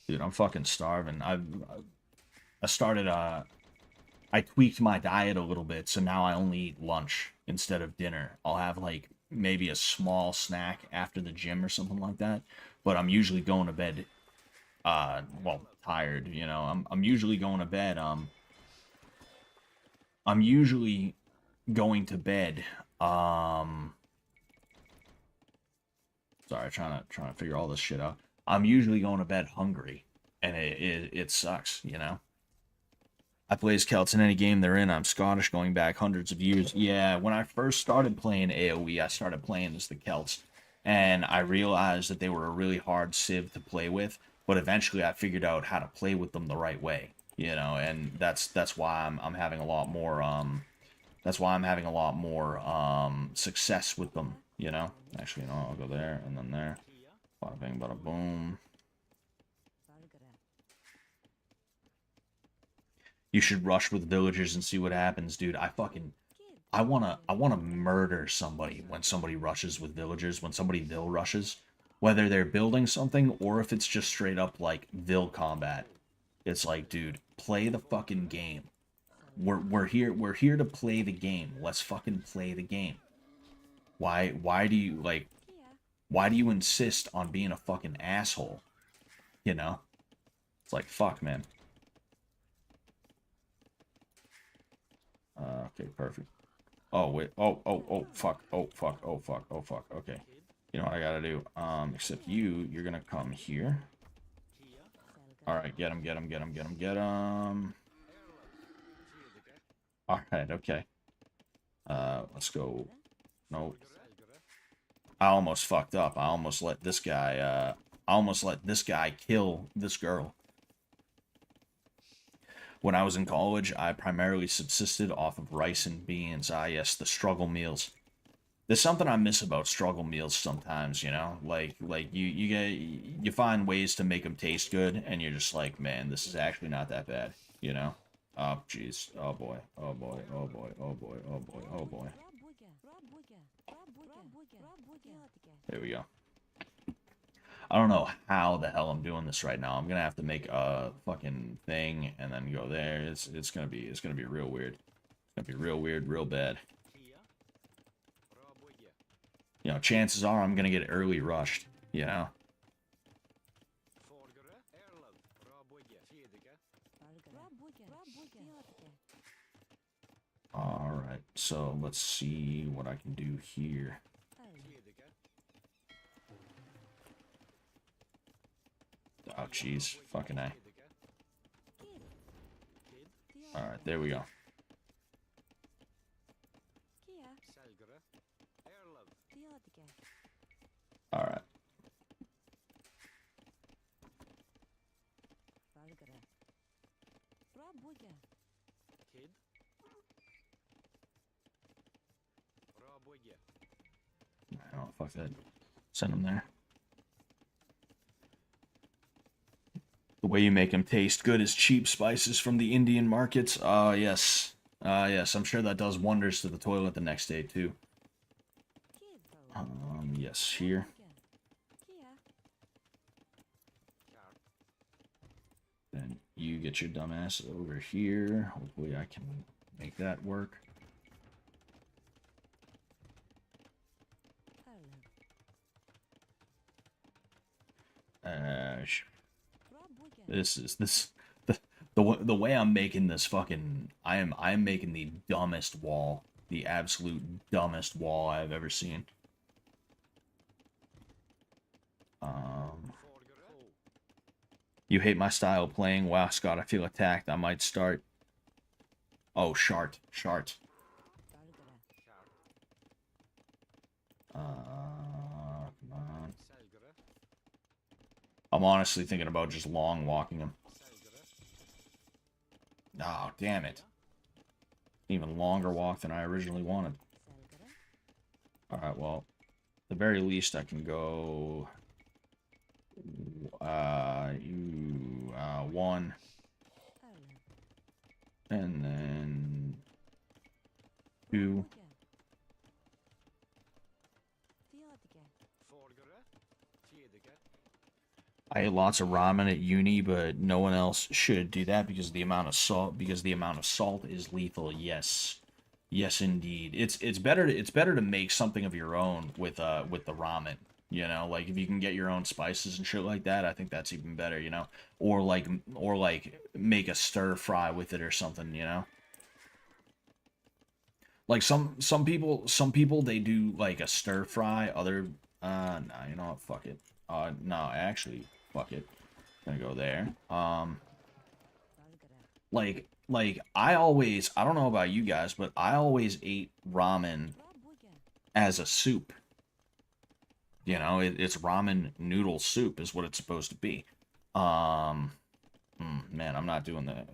Dude, I'm fucking starving. I started I tweaked my diet a little bit, so now I only eat lunch instead of dinner. I'll have like maybe a small snack after the gym or something like that, but I'm usually going to bed well, tired, you know. I'm usually going to bed I'm usually going to bed sorry, trying to figure all this shit out. I'm usually going to bed hungry, and it sucks, you know. I play as Celts in any game they're in. I'm Scottish, going back hundreds of years. Yeah, when I first started playing AoE, I started playing as the Celts, and I realized that they were a really hard civ to play with. But eventually, I figured out how to play with them the right way, you know, and that's why I'm having a lot more success with them, you know. Actually, no, I'll go there and then there. Bada bing, bada boom. You should rush with villagers and see what happens, dude. I wanna murder somebody when somebody rushes with villagers, when somebody Vill rushes. Whether they're building something or if it's just straight up like Vill combat. It's like, dude, play the fucking game. We're here to play the game. Let's fucking play the game. Why do you like why do you insist on being a fucking asshole? You know? It's like, fuck, man. Okay, perfect. Oh, wait. Oh, fuck. Oh, fuck. Oh, fuck. Oh, fuck. Okay. You know what I gotta do? Except you're gonna come here. Alright, get him, get him, get him, get him, get him. Alright, okay. Let's go. Nope. I almost fucked up. I almost let this guy kill this girl. When I was in college, I primarily subsisted off of rice and beans. Ah, yes, the struggle meals. There's something I miss about struggle meals sometimes, you know? Like you find ways to make them taste good, and you're just like, man, this is actually not that bad, you know? Oh, jeez. Oh, boy. Oh, boy. Oh, boy. Oh, boy. Oh, boy. Oh, boy. There we go. I don't know how the hell I'm doing this right now. I'm gonna have to make a fucking thing and then go there. It's gonna be real weird. It's gonna be real weird, real bad. You know, chances are I'm gonna get early rushed, you know? Alright, so let's see what I can do here. Oh, jeez. Fucking A. Alright, there we go. Alright. Oh, fuck that. Send them there. The way you make them taste good is cheap spices from the Indian markets. Yes. Yes, I'm sure that does wonders to the toilet the next day, too. Yes, here. Then you get your dumbass over here. Hopefully I can make that work. The way I'm making this fucking I'm making the dumbest wall, the absolute dumbest wall I've ever seen. You hate my style of playing? Wow, Scott, I feel attacked. I might start. Oh, shart. Come on. I'm honestly thinking about just long walking him. Oh, damn it. Even longer walk than I originally wanted. Alright, well, at the very least I can go... one. And then... two. I ate lots of ramen at uni, but no one else should do that because the amount of salt is lethal. Yes. Yes indeed. It's better to make something of your own with the ramen. You know, like if you can get your own spices and shit like that, I think that's even better, you know? Or like make a stir fry with it or something, you know? Like some people they do like a stir fry, other nah, you know what, fuck it. No, actually, fuck it. Gonna go there. Like I don't know about you guys, but I always ate ramen as a soup. You know, it's ramen noodle soup is what it's supposed to be. Man, I'm not doing that.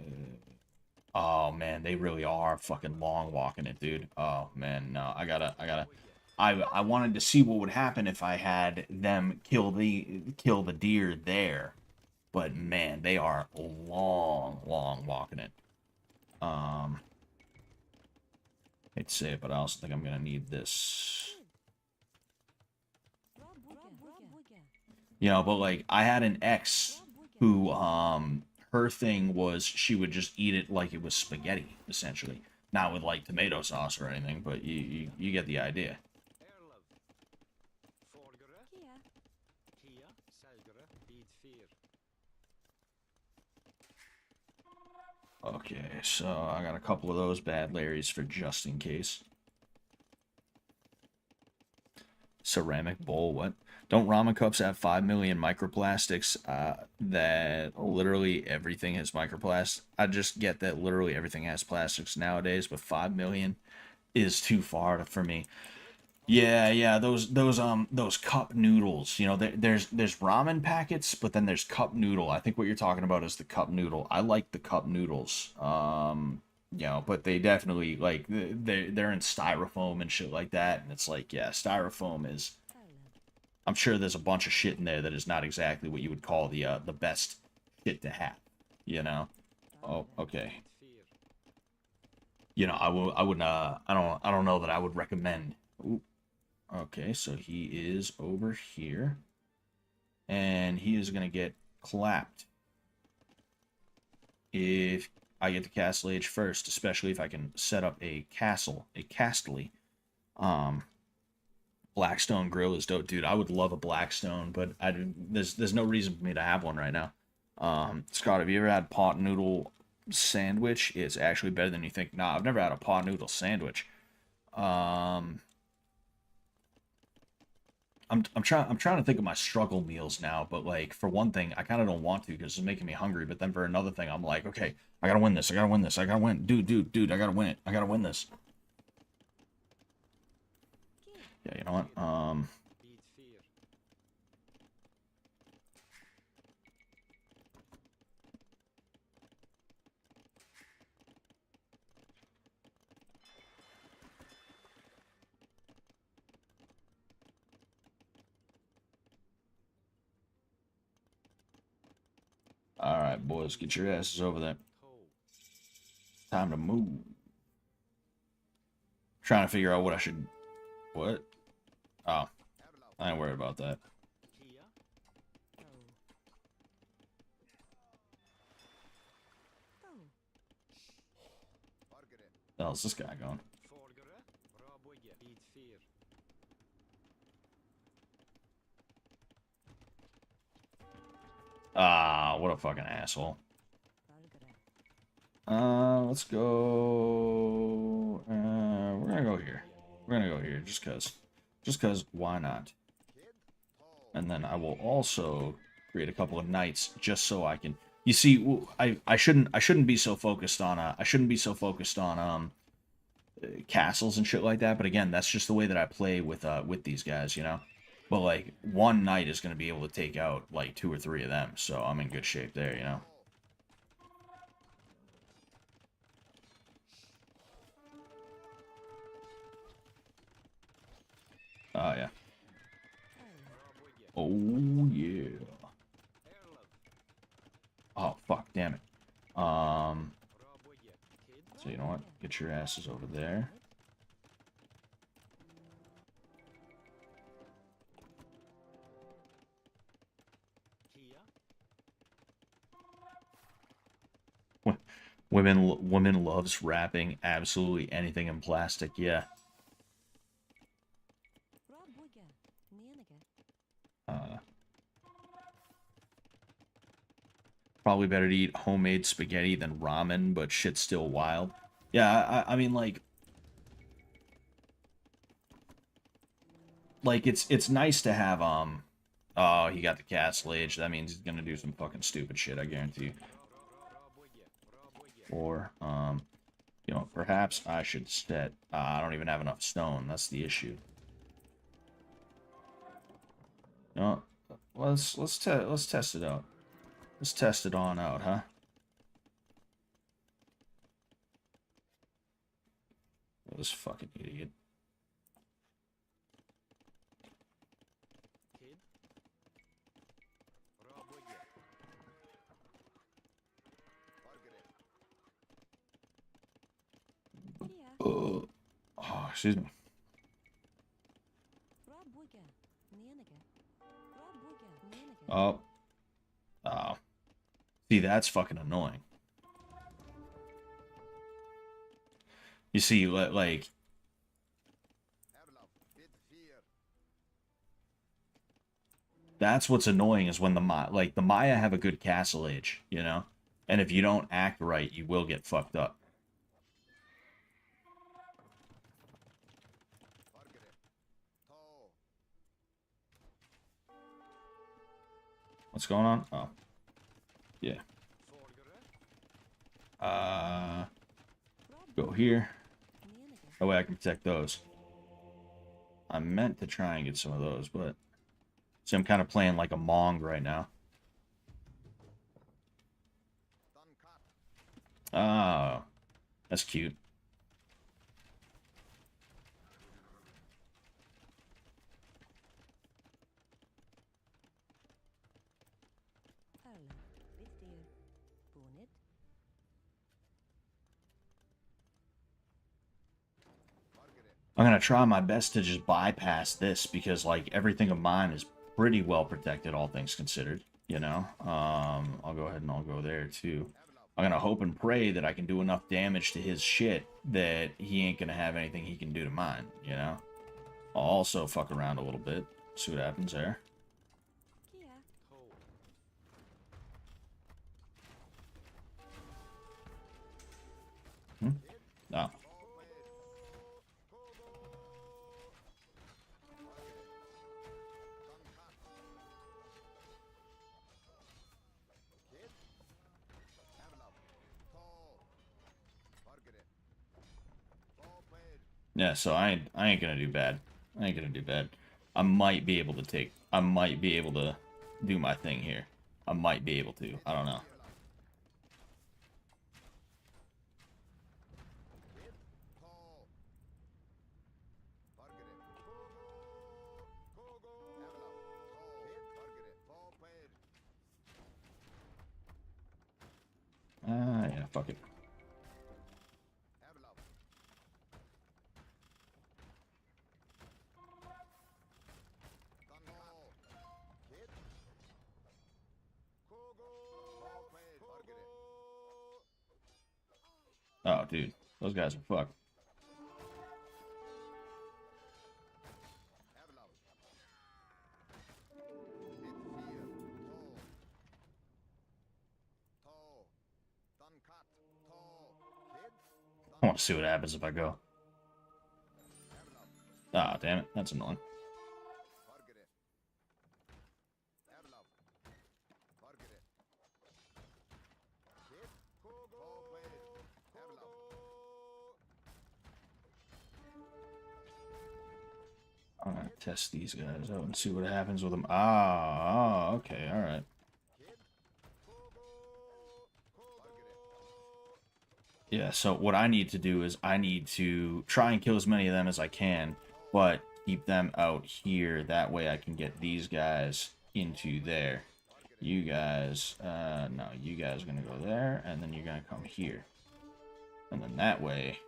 Oh man, they really are fucking long walking it, dude. Oh man, no, I wanted to see what would happen if I had them kill the deer there, but man, they are long walking it. Hate to say it, but I also think I'm gonna need this. You know, but like I had an ex who her thing was she would just eat it like it was spaghetti, essentially. Not with like tomato sauce or anything, but you get the idea. Okay, so I got a couple of those bad Larrys for just in case. Ceramic bowl, what? Don't ramen cups have 5 million microplastics? That literally everything has microplastics. I just get that literally everything has plastics nowadays, but 5 million is too far for me. Yeah, those cup noodles. You know, there's ramen packets, but then there's cup noodle. I think what you're talking about is the cup noodle. I like the cup noodles. You know, but they definitely like they're in styrofoam and shit like that, and it's like, yeah, styrofoam is. I'm sure there's a bunch of shit in there that is not exactly what you would call the best shit to have. You know. Oh, okay. You know, I wouldn't. I don't know that I would recommend. Ooh. Okay, so he is over here. And he is going to get clapped if I get the castle age first, especially if I can set up a castly. Blackstone grill is dope, dude. I would love a Blackstone, but there's no reason for me to have one right now. Scott, have you ever had pot noodle sandwich? It's actually better than you think. Nah, I've never had a pot noodle sandwich. I'm trying to think of my struggle meals now, but like for one thing, I kind of don't want to because it's making me hungry. But then for another thing, I'm like, okay, I gotta win this. I gotta win this. I gotta win, dude. I gotta win it. I gotta win this. Yeah, you know what? Alright, boys, get your asses over there. Time to move. Trying to figure out what I should... What? Oh. I ain't worried about that. The hell's this guy going? Ah, what a fucking asshole. Let's go... we're gonna go here. We're gonna go here, just cause. Just cause, why not? And then I will also create a couple of knights, just so I can... You see, I shouldn't be so focused on, castles and shit like that, but again, that's just the way that I play with these guys, you know? But, like, one knight is gonna be able to take out, like, 2 or 3 of them, so I'm in good shape there, you know? Oh, yeah. Oh, yeah. Oh, fuck, damn it. So you know what? Get your asses over there. Women loves wrapping absolutely anything in plastic, yeah. Probably better to eat homemade spaghetti than ramen, but shit's still wild. Yeah, I mean, like, it's nice to have, oh, he got the castle age. That means he's gonna do some fucking stupid shit, I guarantee you. Or, you know, perhaps I should set, I don't even have enough stone. That's the issue. No, let's test it out. Let's test it on out, huh? Oh, this fucking idiot. Oh, excuse me. Oh. Oh. See, that's fucking annoying. You see, like... That's what's annoying is when the Maya have a good castle age, you know? And if you don't act right, you will get fucked up. What's going on? Oh. Yeah. Go here. That way I can protect those. I meant to try and get some of those, but... See, I'm kind of playing like a Mong right now. Oh. That's cute. I'm gonna try my best to just bypass this because, like, everything of mine is pretty well protected, all things considered, you know? I'll go ahead and I'll go there, too. I'm gonna hope and pray that I can do enough damage to his shit that he ain't gonna have anything he can do to mine, you know? I'll also fuck around a little bit, see what happens there. Oh. Yeah, so I ain't gonna do bad. I ain't gonna do bad. I might be able to do my thing here. I might be able to. I don't know. Fuck it. Oh, dude. Those guys are fucked. I want to see what happens if I go. Ah, damn it. That's annoying. I'm gonna test these guys out and see what happens with them. Ah, okay, alright. Yeah, so what I need to do is I need to try and kill as many of them as I can, but keep them out here. That way I can get these guys into there. You guys, no, you guys are gonna go there, and then you're gonna come here. And then that way...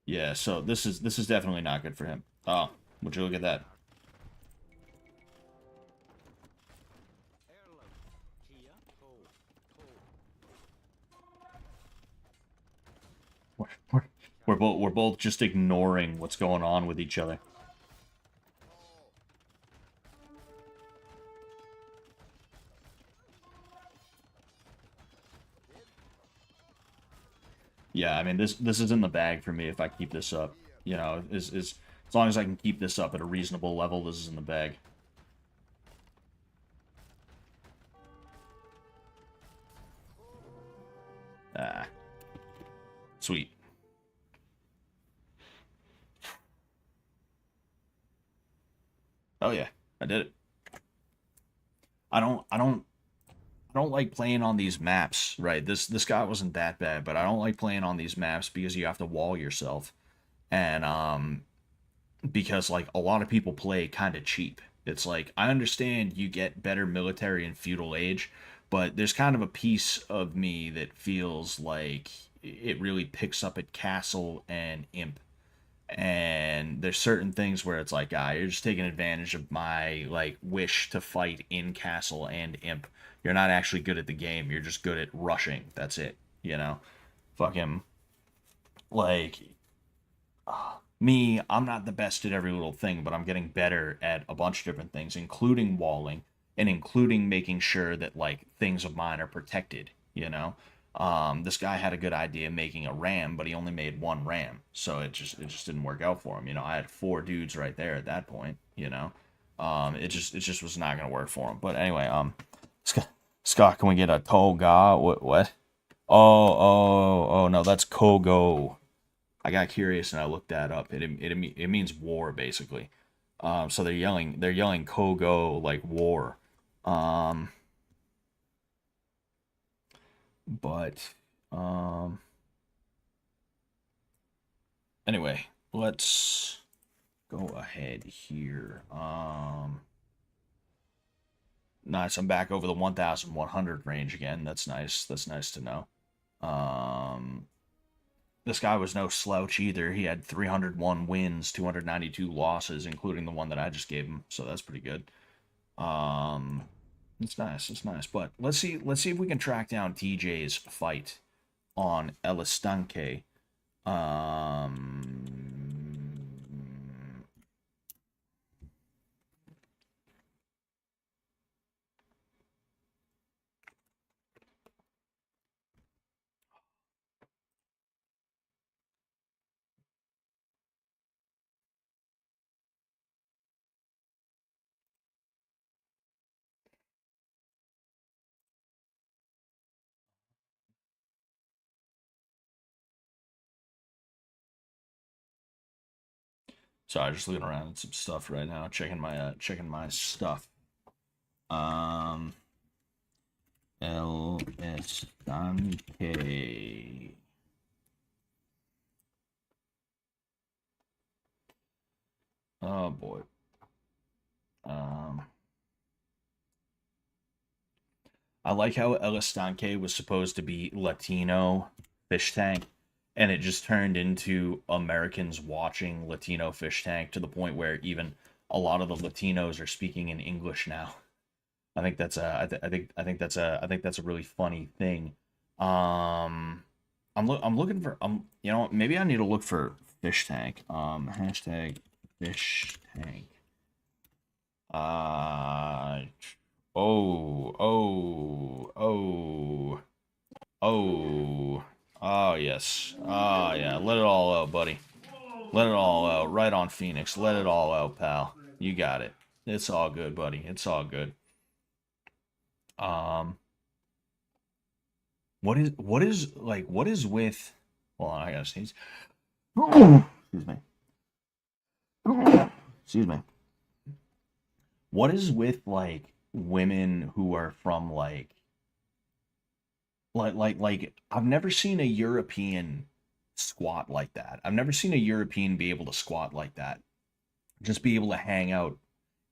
Yeah, so this is definitely not good for him. Oh, would you look at that? We're both just ignoring what's going on with each other. Yeah, I mean this is in the bag for me if I keep this up. You know, as long as I can keep this up at a reasonable level, this is in the bag. Ah. Sweet. Oh yeah, I did it. I don't like playing on these maps, right? This guy wasn't that bad, but I don't like playing on these maps because you have to wall yourself. And because like a lot of people play kind of cheap. It's like I understand you get better military in feudal age, but there's kind of a piece of me that feels like it really picks up at castle and imp. And there's certain things where it's like, ah, you're just taking advantage of my like wish to fight in castle and imp. You're not actually good at the game. You're just good at rushing. That's it. You know, fucking like me. I'm not the best at every little thing, but I'm getting better at a bunch of different things, including walling and including making sure that like things of mine are protected. You know, this guy had a good idea making a ram, but he only made one ram, so it just didn't work out for him. You know, I had four dudes right there at that point. You know, it just was not gonna work for him. But anyway, Scott, can we get a toga? What? Oh no, that's Kogo. I got curious and I looked that up. It means war basically. So they're yelling Kogo like war. Um, but um, anyway, let's go ahead here. Nice. I'm back over the 1,100 range again. That's nice. That's nice to know. Um, this guy was no slouch either. He had 301 wins, 292 losses, including the one that I just gave him. So that's pretty good. Um, it's nice. It's nice. But let's see if we can track down TJ's fight on El Estanque. Um, so I'm just looking around at some stuff right now, checking my stuff. Um, El Estanque. Oh boy. Um, I like how El Estanque was supposed to be Latino fish tank, and it just turned into Americans watching Latino fish tank to the point where even a lot of the Latinos are speaking in English now. I think that's a I think that's a really funny thing. I'm looking for you know what, maybe I need to look for fish tank. Hashtag fish tank. Uh oh oh oh oh oh yes. Oh yeah. Let it all out, buddy. Let it all out. Right on Phoenix. Let it all out, pal. You got it. It's all good, buddy. It's all good. Um what is with hold on, I gotta sneeze. Excuse me. Excuse me. What is with like women who are from like I've never seen a European squat like that. I've never seen a European be able to squat like that. Just be able to hang out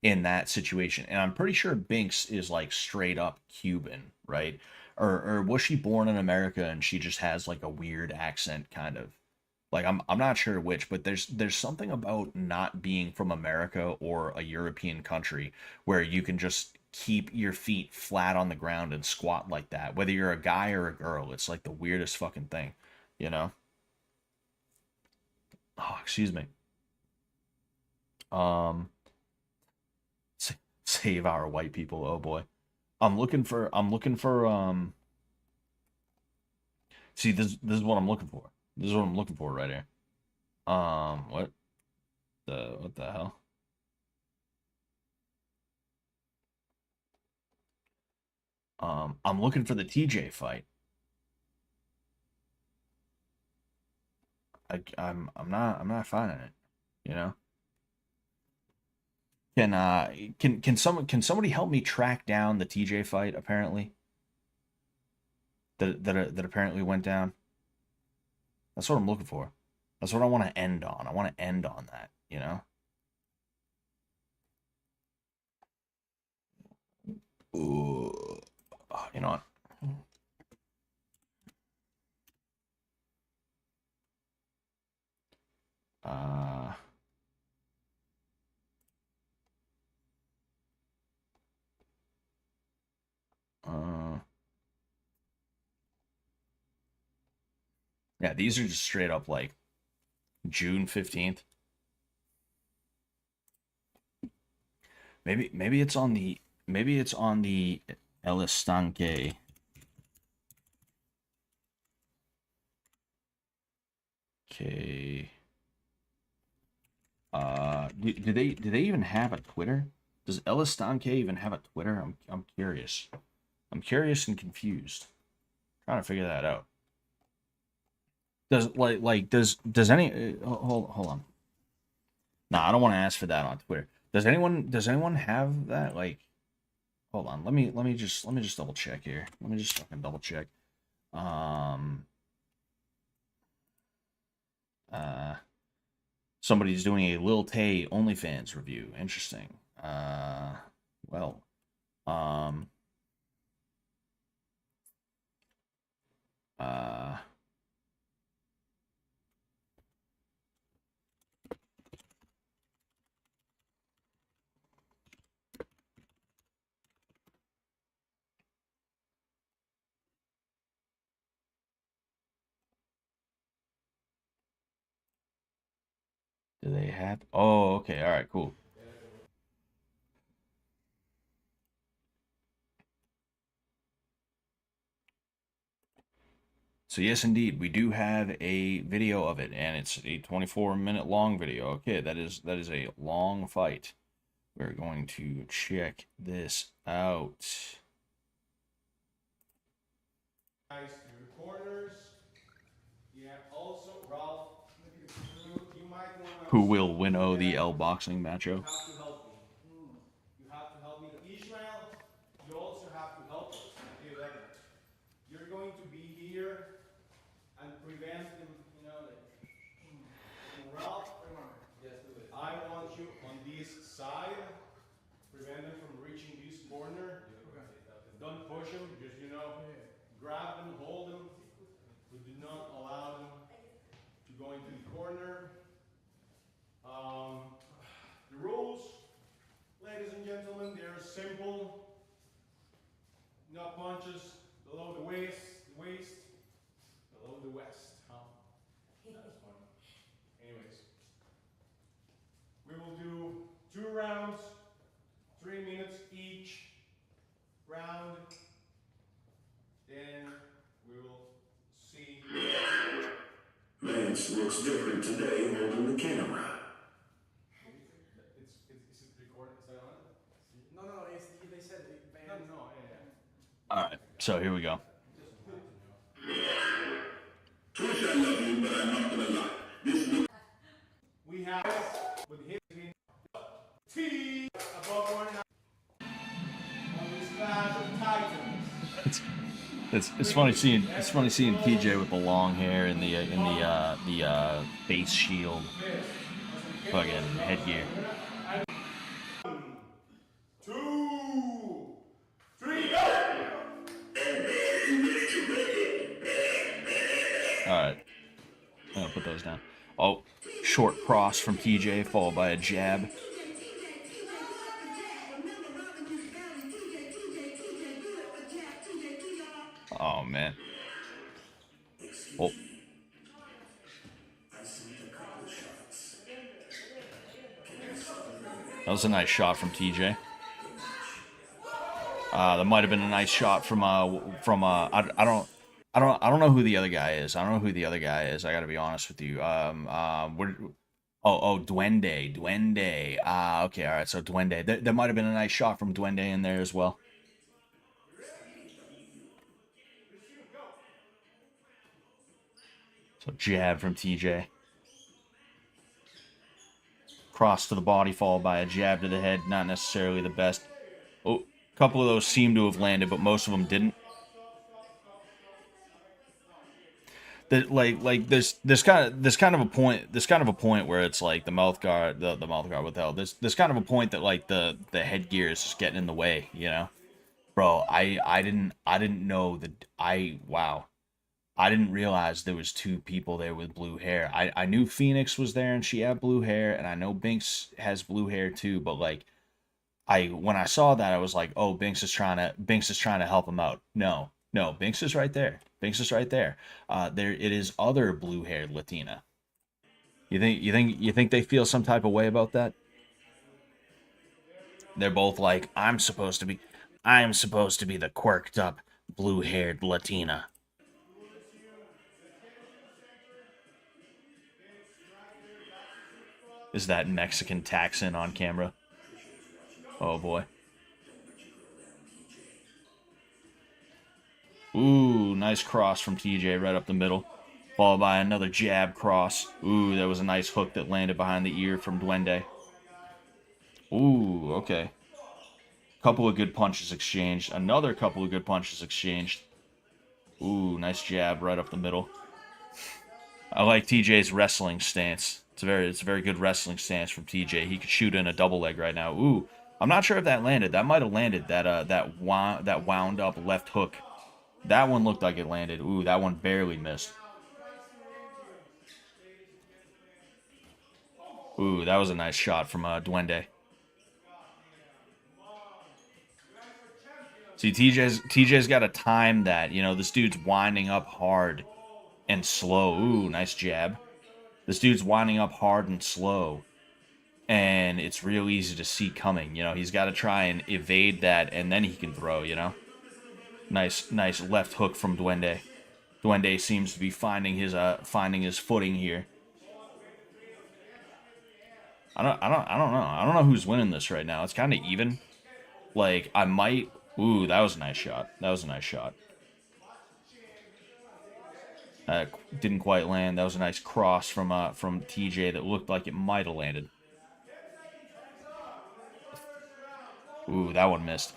in that situation. And I'm pretty sure Binks is like straight up Cuban, right? Or was she born in America and she just has like a weird accent kind of. Like I'm not sure which, but there's something about not being from America or a European country where you can just keep your feet flat on the ground and squat like that. Whether you're a guy or a girl, it's like the weirdest fucking thing, you know? Oh, excuse me. Um save our white people. Oh boy. I'm looking for see this is what I'm looking for. This is what I'm looking for right here. What the hell? I'm looking for the TJ fight. I'm not finding it. You know? Can somebody help me track down the TJ fight apparently? That apparently went down. That's what I'm looking for. That's what I want to end on. I want to end on that, you know? Ooh. Oh, you know what? Uh uh yeah, these are just straight up like June 15th. Maybe it's on the maybe it's on the El Estanque. Okay. Do they even have a Twitter? Does El Estanque even have a Twitter? I'm curious. I'm curious and confused. Trying to figure that out. Does any hold on. Nah, I don't want to ask for that on Twitter. Does anyone have that? Like, hold on. Let me just double check here. Let me just fucking double check. Um uh Somebody's doing a Lil Tay OnlyFans review. Interesting. Well, um uh do they have oh okay, all right, cool. So yes, indeed, we do have a video of it, and it's a 24-minute long video. Okay, that is a long fight. We're going to check this out. Guys through corners. Yeah. Also, Ralph, you might want Who to will stop doing winnow the that. L boxing You matchup? have to help me. You have to help me. Ishmael, you also have to help us. Okay, look. You're going to be here and prevent them, you know, like, Ralph, I want you on this side. Prevent them from reaching this corner. Don't push them. Just grab them, hold them, but do not allow them to go into the corner. The rules, ladies and gentlemen, they're simple. No punches below the waist, below the west. Huh? That's funny. Anyways, we will do 2 rounds, 3 minutes each round. Then we will see. Lance looks different today holding the camera. Is it recorded? Is that on? No, they said it banned. No, yeah. All right, so here we go. Trish, I love you, but I'm not gonna lie. This We have with his T above 1 on this Clash of Titans. It's funny seeing TJ with the long hair and the face shield, fucking headgear. 2, 3, go! All right, I'm gonna put those down. Oh, short cross from TJ followed by a jab. Oh man. Oh. That was a nice shot from TJ. That might have been a nice shot from I don't know who the other guy is. I gotta be honest with you. Duende. Okay, all right. So Duende. There might have been a nice shot from Duende in there as well. So jab from TJ. Cross to the body followed by a jab to the head. Not necessarily the best. Oh, a couple of those seem to have landed, but most of them didn't. That there's kind of a point where it's like the mouth guard withheld. There's kind of a point that like the headgear is just getting in the way, you know. Bro, I didn't know that wow. I didn't realize there was 2 people there with blue hair. I knew Phoenix was there and she had blue hair, and I know Binks has blue hair too, but like when I saw that I was like, "Oh, Binks is trying to help him out." No, Binks is right there. There it is, other blue-haired Latina. You think they feel some type of way about that? They're both like, I'm supposed to be the quirked up blue-haired Latina. Is that Mexican Taxon on camera? Oh boy. Ooh, nice cross from TJ right up the middle. Followed by another jab cross. Ooh, that was a nice hook that landed behind the ear from Duende. Ooh, okay. Couple of good punches exchanged. Another couple of good punches exchanged. Ooh, nice jab right up the middle. I like TJ's wrestling stance. It's a very good wrestling stance from TJ. He could shoot in a double leg right now. Ooh, I'm not sure if that landed. That might have landed. That wound up left hook. That one looked like it landed. Ooh, that one barely missed. Ooh, that was a nice shot from Duende. See, TJ's got to time that. You know, this dude's winding up hard and slow. Ooh, nice jab. This dude's winding up hard and slow. And it's real easy to see coming. You know, he's got to try and evade that, and then he can throw, you know. Nice left hook from Duende. Duende seems to be finding his footing here. I don't know. I don't know who's winning this right now. It's kind of even. Like, I might. Ooh, that was a nice shot. Didn't quite land. That was a nice cross from TJ that looked like it might have landed. Ooh, that one missed.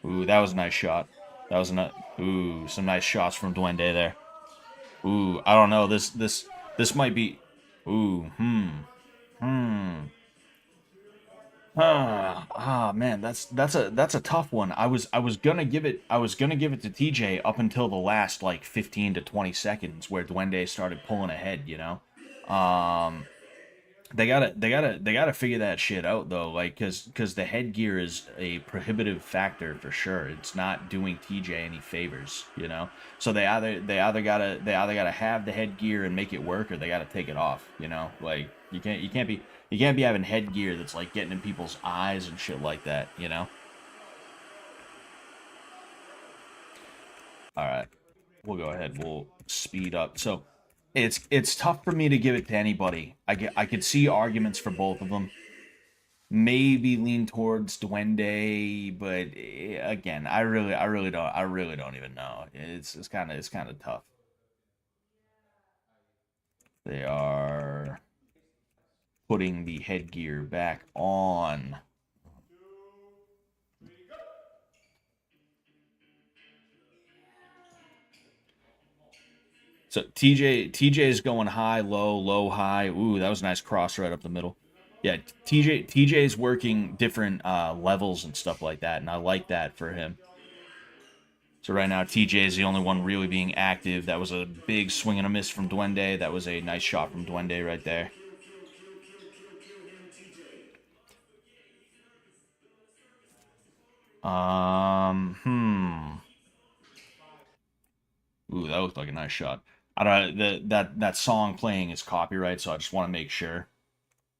Ooh, that was a nice shot. Ooh, some nice shots from Duende there. Ooh, I don't know. This might be. Ooh, Man, that's a tough one. I was gonna give it to TJ up until the last like 15 to 20 seconds where Duende started pulling ahead, you know. Um they gotta figure that shit out though, like cause the headgear is a prohibitive factor for sure. It's not doing TJ any favors, you know. So they either gotta have the headgear and make it work, or they gotta take it off, you know. Like you can't be having headgear that's like getting in people's eyes and shit like that, you know. All right, we'll go ahead. We'll speed up. So it's tough for me to give it to anybody. I could see arguments for both of them. Maybe lean towards Duende, but again, I really don't even know. It's kind of tough. They are putting the headgear back on. So TJ is going high, low, low, high. Ooh, that was a nice cross right up the middle. Yeah, TJ is working different levels and stuff like that, and I like that for him. So right now, TJ is the only one really being active. That was a big swing and a miss from Duende. That was a nice shot from Duende right there. Hmm. Ooh, that looked like a nice shot. I don't that song playing is copyright, so I just want to make sure.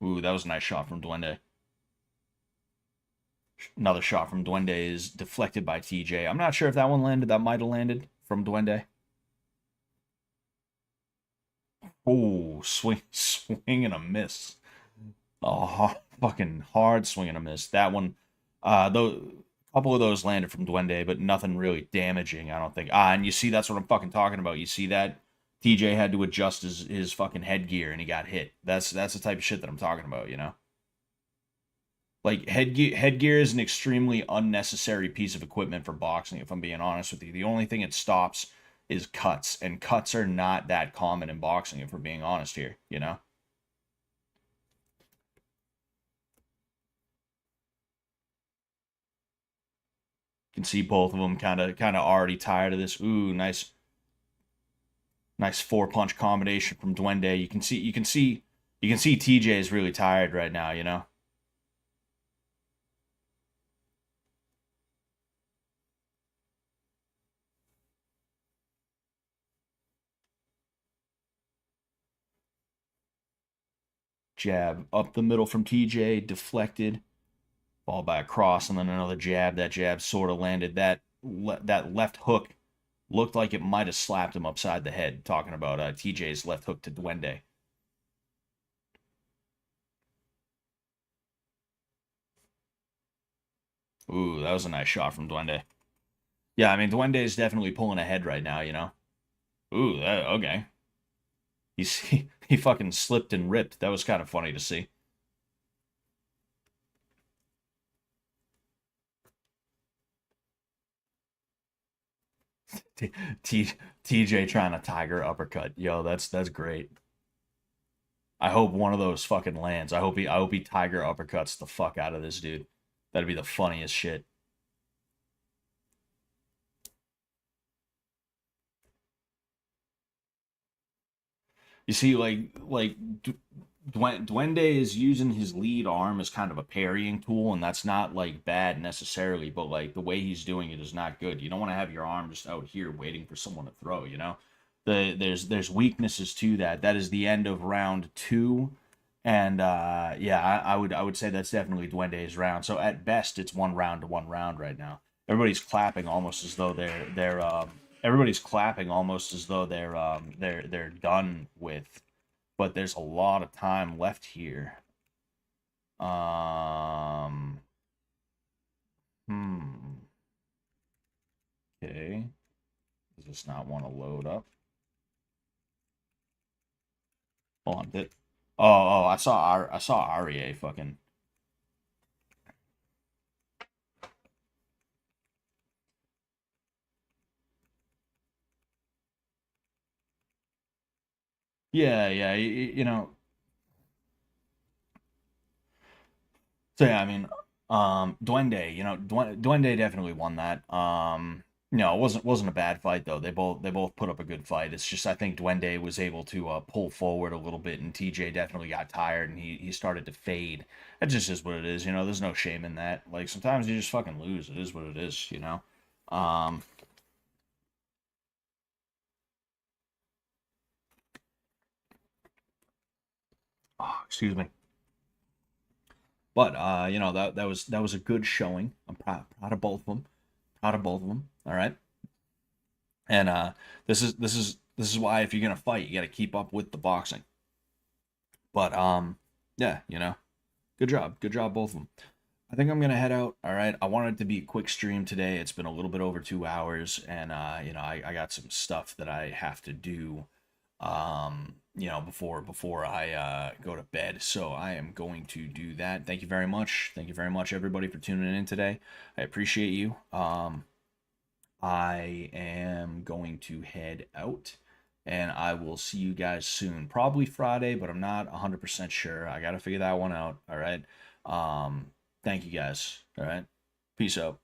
Ooh, that was a nice shot from Duende. Another shot from Duende is deflected by TJ. I'm not sure if that one landed. That might have landed from Duende. Oh, swing and a miss. Oh, fucking hard swing and a miss. That one, though, a couple of those landed from Duende, but nothing really damaging, I don't think. And you see, that's what I'm fucking talking about. You see that? TJ had to adjust his fucking headgear and he got hit. That's the type of shit that I'm talking about, you know? Like headgear is an extremely unnecessary piece of equipment for boxing, if I'm being honest with you. The only thing it stops is cuts, and cuts are not that common in boxing, if we're being honest here, you know? You can see both of them kind of already tired of this. Ooh, nice four punch combination from Duende. You can see TJ is really tired right now, you know? Jab up the middle from TJ, deflected, followed by a cross, and then another jab. That jab sort of landed. That left hook looked like it might have slapped him upside the head. Talking about TJ's left hook to Duende. Ooh, that was a nice shot from Duende. Yeah, I mean Duende is definitely pulling ahead right now. You know. Ooh, okay. He fucking slipped and ripped. That was kind of funny to see. T, TJ trying to tiger uppercut. Yo, that's great. I hope one of those fucking lands. I hope he tiger uppercuts the fuck out of this dude. That'd be the funniest shit. You see, Duende is using his lead arm as kind of a parrying tool, and that's not like bad necessarily, but like the way he's doing it is not good. You don't want to have your arm just out here waiting for someone to throw, you know? There's weaknesses to that. That is the end of round two. And yeah, I would say that's definitely Duende's round. So at best it's 1 round to 1 round right now. Everybody's clapping almost as though everybody's clapping almost as though they're done with, but there's a lot of time left here. Um, hmm. Okay. Does this not want to load up? Hold on. Oh, I saw Aria fucking. Yeah, yeah. You know, So yeah, I mean, Duende, Duende definitely won that. No, it wasn't a bad fight though. They both put up a good fight. It's just I think Duende was able to pull forward a little bit, and TJ definitely got tired and he started to fade. That just is what it is. There's no shame in that. Like sometimes you just fucking lose. It is what it is. Um, oh, excuse me. But that was a good showing. I'm proud of both of them. Proud of both of them. All right. And this is why if you're gonna fight, you got to keep up with the boxing. But yeah, good job, both of them. I think I'm gonna head out. All right, I wanted it to be a quick stream today. It's been a little bit over 2 hours, and I got some stuff that I have to do. Before I go to bed. So I am going to do that. Thank you very much. Thank you very much, everybody, for tuning in today. I appreciate you. I am going to head out and I will see you guys soon. Probably Friday, but I'm not 100% sure. I got to figure that one out. All right. Thank you guys. All right. Peace out.